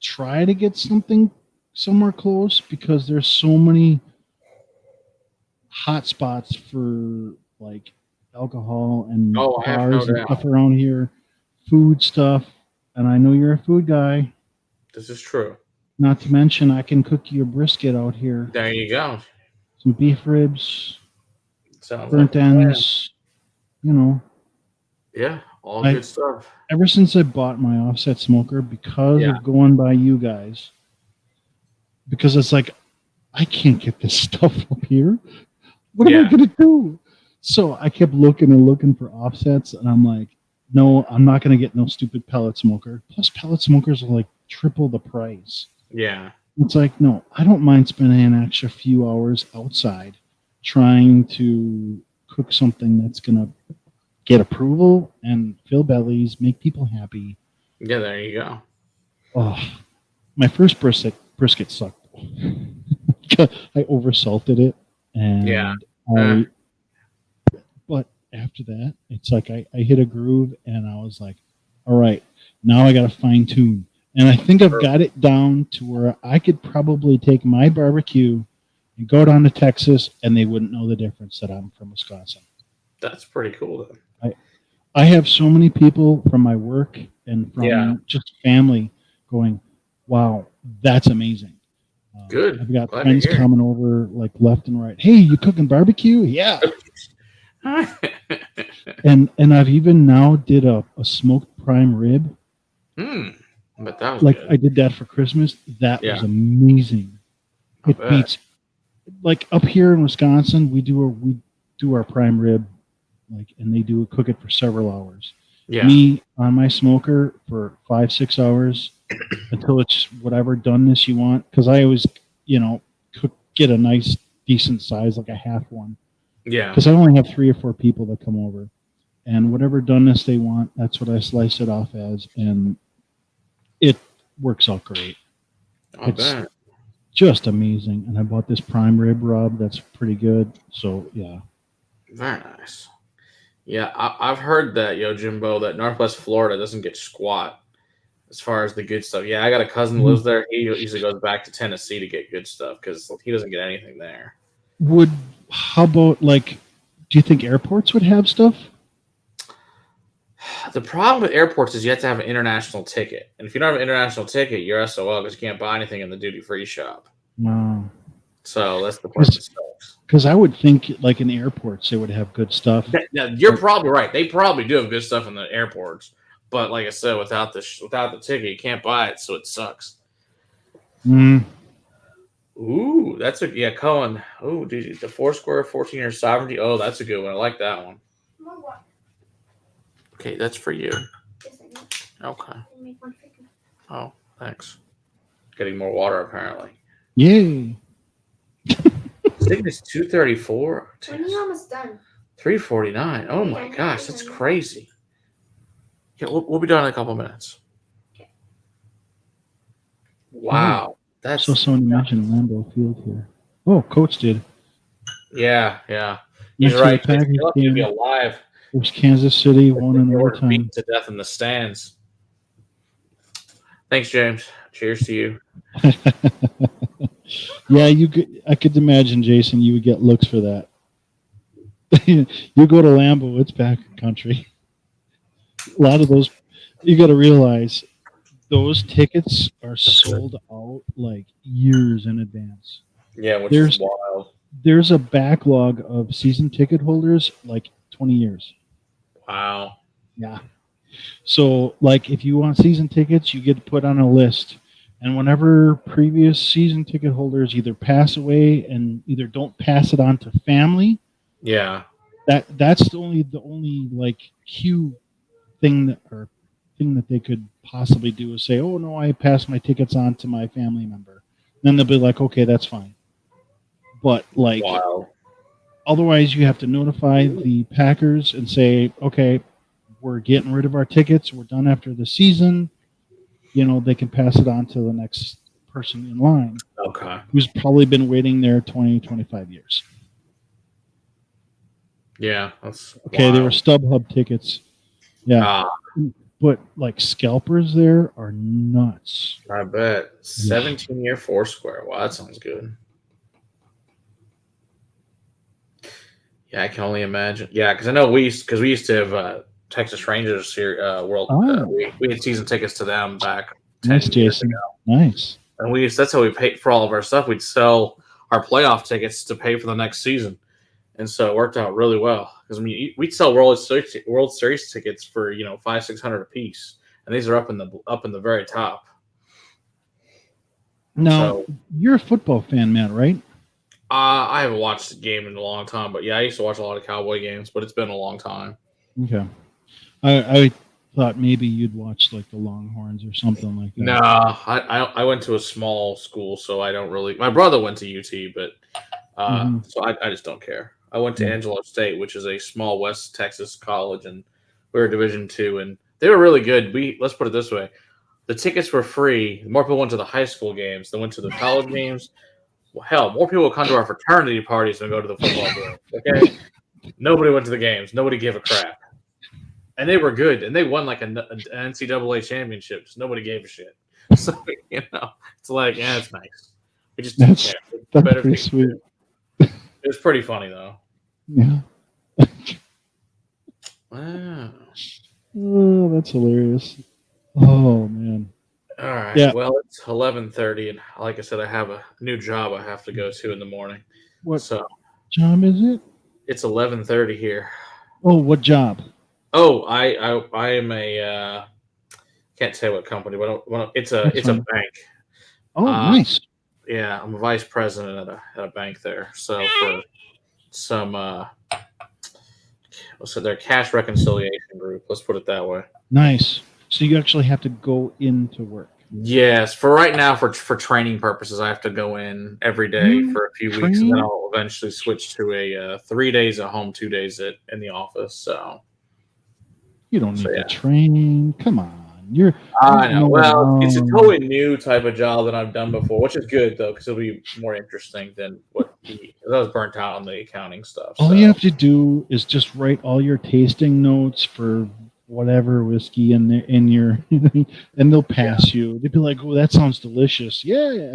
try to get something somewhere close because there's so many hot spots for like alcohol and bars and stuff around here, food stuff. And I know you're a food guy. This is true. Not to mention, I can cook you a brisket out here. There you go. Some beef ribs, Sounds burnt ends, Yeah, all good stuff. Ever since I bought my offset smoker, because of going by you guys, because it's like, I can't get this stuff up here. What am I going to do? So I kept looking for offsets, and I'm like, no, I'm not going to get no stupid pellet smoker. Plus, pellet smokers are like triple the price. Yeah. It's like, no, I don't mind spending an extra few hours outside trying to cook something that's going to get approval and fill bellies, make people happy. Yeah, there you go. Oh, my first brisket sucked. I oversalted it, and but after that, it's like I hit a groove, and I was like, all right, now I got to fine tune. And I think I've got it down to where I could probably take my barbecue and go down to Texas, and they wouldn't know the difference that I'm from Wisconsin. That's pretty cool, though. I have so many people from my work and from just family going, wow, that's amazing. Good. I've got friends coming over like left and right. Hey, you cooking barbecue? Yeah. and I've even now did a smoked prime rib. But that was like good. I did that for Christmas. That was amazing. It beats like up here in Wisconsin. We do our prime rib, and they cook it for several hours. Yeah. Me on my smoker for 5-6 hours until it's whatever doneness you want. Because I always, get a nice decent size, like a half one. Yeah. Because I only have 3 or 4 people that come over, and whatever doneness they want, that's what I slice it off as, and it works out great. It's just amazing. And I bought this prime rib rub that's pretty good. So yeah. Very nice. Yeah, I've heard that, Jimbo, that Northwest Florida doesn't get squat as far as the good stuff. Yeah, I got a cousin who lives there. He usually goes back to Tennessee to get good stuff because he doesn't get anything there. How about do you think airports would have stuff? The problem with airports is you have to have an international ticket. And if you don't have an international ticket, you're SOL because you can't buy anything in the duty-free shop. Wow. So that's the part that sucks. Because I would think, in airports, they would have good stuff. Now, you're probably right. They probably do have good stuff in the airports. But like I said, without the ticket, you can't buy it, so it sucks. Ooh, that's Cohen. Ooh, the Foursquare 14-year sovereignty. Oh, that's a good one. I like that one. Okay, that's for you. Okay. Oh, thanks. Getting more water, apparently. Yay. Cygnus 234. When are you almost done? 349. Oh my gosh, that's crazy. Yeah, we'll be done in a couple minutes. Okay. Wow. That's so someone mentioned Lambeau Field here. Oh, Coach did. Yeah. He's right. He's lucky to be alive. There's Kansas City, one in overtime. Beaten to death in the stands. Thanks, James. Cheers to you. Yeah, I could imagine, Jason, you would get looks for that. You go to Lambeau, it's backcountry. A lot of those, you got to realize, those tickets are sold out years in advance. Yeah, which is wild. There's a backlog of season ticket holders 20 years. Wow. Yeah. So, if you want season tickets, you get put on a list. And whenever previous season ticket holders either pass away and either don't pass it on to family, that's the only queue thing that they could possibly do is say, oh no, I passed my tickets on to my family member. Then they'll be like, okay, that's fine. But wow. Otherwise, you have to notify the Packers and say, okay, we're getting rid of our tickets. We're done after the season. They can pass it on to the next person in line. Okay. Who's probably been waiting there 20, 25 years. Yeah. That's okay. wild. They were StubHub tickets. Yeah. But scalpers there are nuts. I bet. 17-year Foursquare. Wow, that sounds good. Yeah, I can only imagine. Yeah, because I know we used to have Texas Rangers here. We had season tickets to them back 10 years ago. Nice. And that's how we paid for all of our stuff. We'd sell our playoff tickets to pay for the next season. And so it worked out really well. Because we'd sell World Series tickets for $500-$600 a piece. And these are up in the very top. Now, you're a football fan, Matt, right? I haven't watched the game in a long time, but yeah, I used to watch a lot of Cowboy games, but it's been a long time. Okay. I thought maybe you'd watch the Longhorns or something like that. No, I went to a small school, so I don't really. My brother went to UT, but so I just don't care. I went to Angelo State, which is a small West Texas college, and we were Division II, and they were really good. Let's put it this way: the tickets were free. More people went to the high school games than went to the college games. Well, hell, more people come to our fraternity parties than go to the football games. Okay. Nobody went to the games. Nobody gave a crap. And they were good. And they won like an NCAA championship. So nobody gave a shit. So, it's like, yeah, it's nice. We just didn't care. That's Better pretty sweet. It was pretty funny, though. Yeah. Wow. Oh, that's hilarious. Oh, man. All right. Yeah. Well, it's 11:30, and like I said, I have a new job I have to go to in the morning. What So job is it? it's 11:30 here. Oh, what job? Oh, I am a can't say what company, but it's a fine. bank. Oh, nice. Yeah, I'm a vice president at a bank there. So for some their cash reconciliation group. Let's put it that way. Nice. So you actually have to go into work. Yes, for right now, for training purposes, I have to go in every day for a few weeks, and then I'll eventually switch to a 3 days at home, 2 days in the office. So You don't need the training. Come on. I know. Well, it's a totally new type of job that I've done before, which is good though, because it'll be more interesting than what I was burnt out on the accounting stuff. All you have to do is just write all your tasting notes for whatever whiskey in your, and they'll pass you. They'd be like, "Oh, that sounds delicious." Yeah.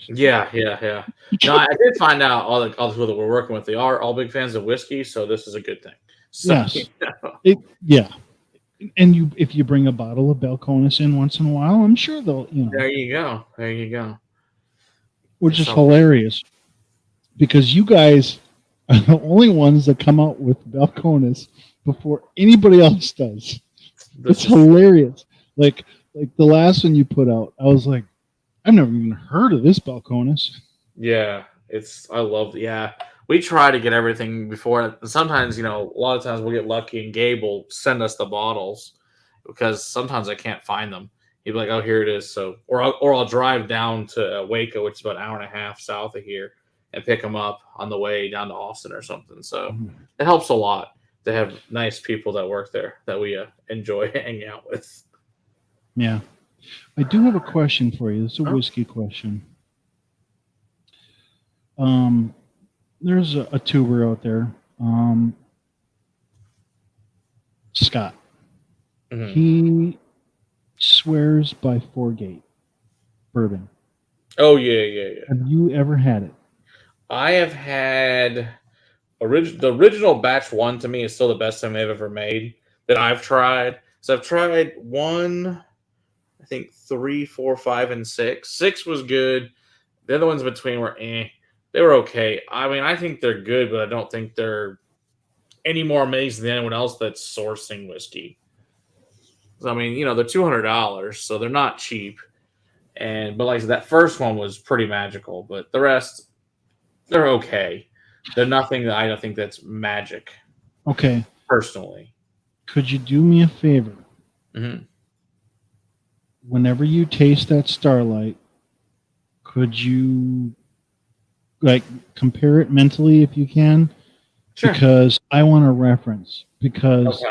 Yeah. No, I did find out all the people that we're working with, they are all big fans of whiskey, so this is a good thing. So, yes. And if you bring a bottle of Balcones in once in a while, I'm sure they'll, There you go. Which is hilarious, because you guys are the only ones that come out with Balcones before anybody else does. It's hilarious. Like the last one you put out, I was like, I've never even heard of this Balcones. Yeah, I love it. Yeah. We try to get everything before. Sometimes, a lot of times we'll get lucky and Gabe will send us the bottles because sometimes I can't find them. He'd be like, "Oh, here it is." So, or I'll drive down to Waco, which is about an hour and a half south of here, and pick them up on the way down to Austin or something. So it helps a lot to have nice people that work there that we enjoy hanging out with. Yeah. I do have a question for you. It's a whiskey question. There's a tuber out there, Scott. Mm-hmm. He swears by Foregate bourbon. Oh, yeah. Have you ever had it? I have had the original batch 1. To me is still the best thing they've ever made that I've tried. So I've tried 1, I think 3, 4, 5, and 6. 6 was good. The other ones between were They were okay. I mean, I think they're good, but I don't think they're any more amazing than anyone else that's sourcing whiskey. I mean, they're $200, so they're not cheap. But like I said, that first one was pretty magical, but the rest, they're okay. They're nothing that I don't think that's magic. Okay. Personally. Could you do me a favor? Mm-hmm. Whenever you taste that Starlight, could you compare it mentally if you can? Sure. Because I want a reference. Because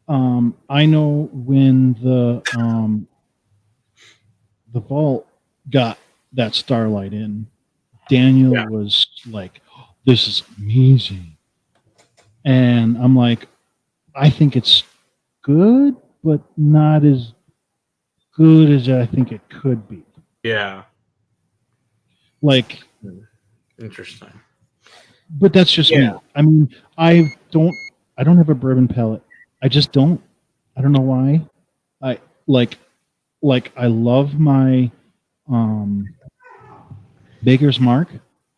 I know when the vault got that Starlight in, Daniel was like, "Oh, this is amazing." And I'm like, I think it's good, but not as good as I think it could be. Yeah. Interesting. But that's just me. I mean, I don't have a bourbon palate. I just don't. I don't know why. I I love my Baker's Mark.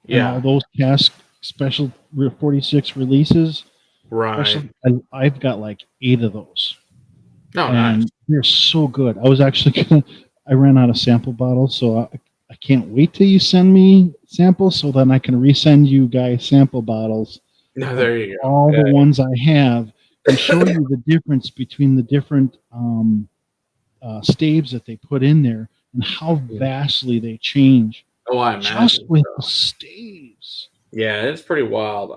And all those cask special 46 releases. Right. I've got like 8 of those. Oh, and nice. They're so good. I was actually I ran out of sample bottles, so I can't wait till you send me samples so then I can resend you guys sample bottles. No, there you go. All the ones I have and show you the difference between the different staves that they put in there and how vastly they change. Oh, I imagine. Just with the staves. Yeah, it's pretty wild.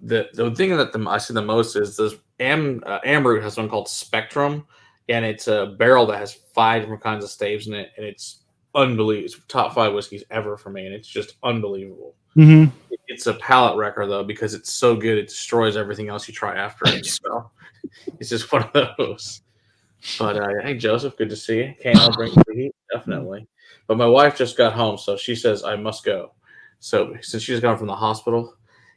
The thing that I see the most is this Amroot has one called Spectrum, and it's a barrel that has 5 different kinds of staves in it, and it's unbelievable. It's top 5 whiskeys ever for me, and it's just unbelievable. Mm-hmm. it's a palate wrecker though because it's so good it destroys everything else you try after it. So it's just one of those. But hey, Joseph, good to see you. Can't help bring you the heat, definitely. But my wife just got home, so she says I must go. So since she's gone from the hospital,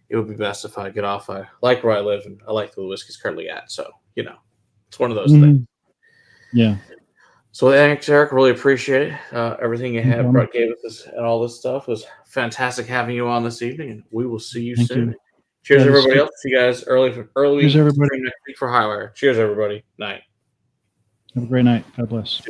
it would be best if I get off. I like where I live, and I like the whiskey's currently at. So it's one of those things. Yeah. So thanks, Eric. Really appreciate it. Everything you gave us and all this stuff was fantastic having you on this evening, and we will see you soon. You. Cheers, everybody else. See you guys early Cheers, everybody. next week for Highwire. Cheers, everybody. Night. Have a great night. God bless.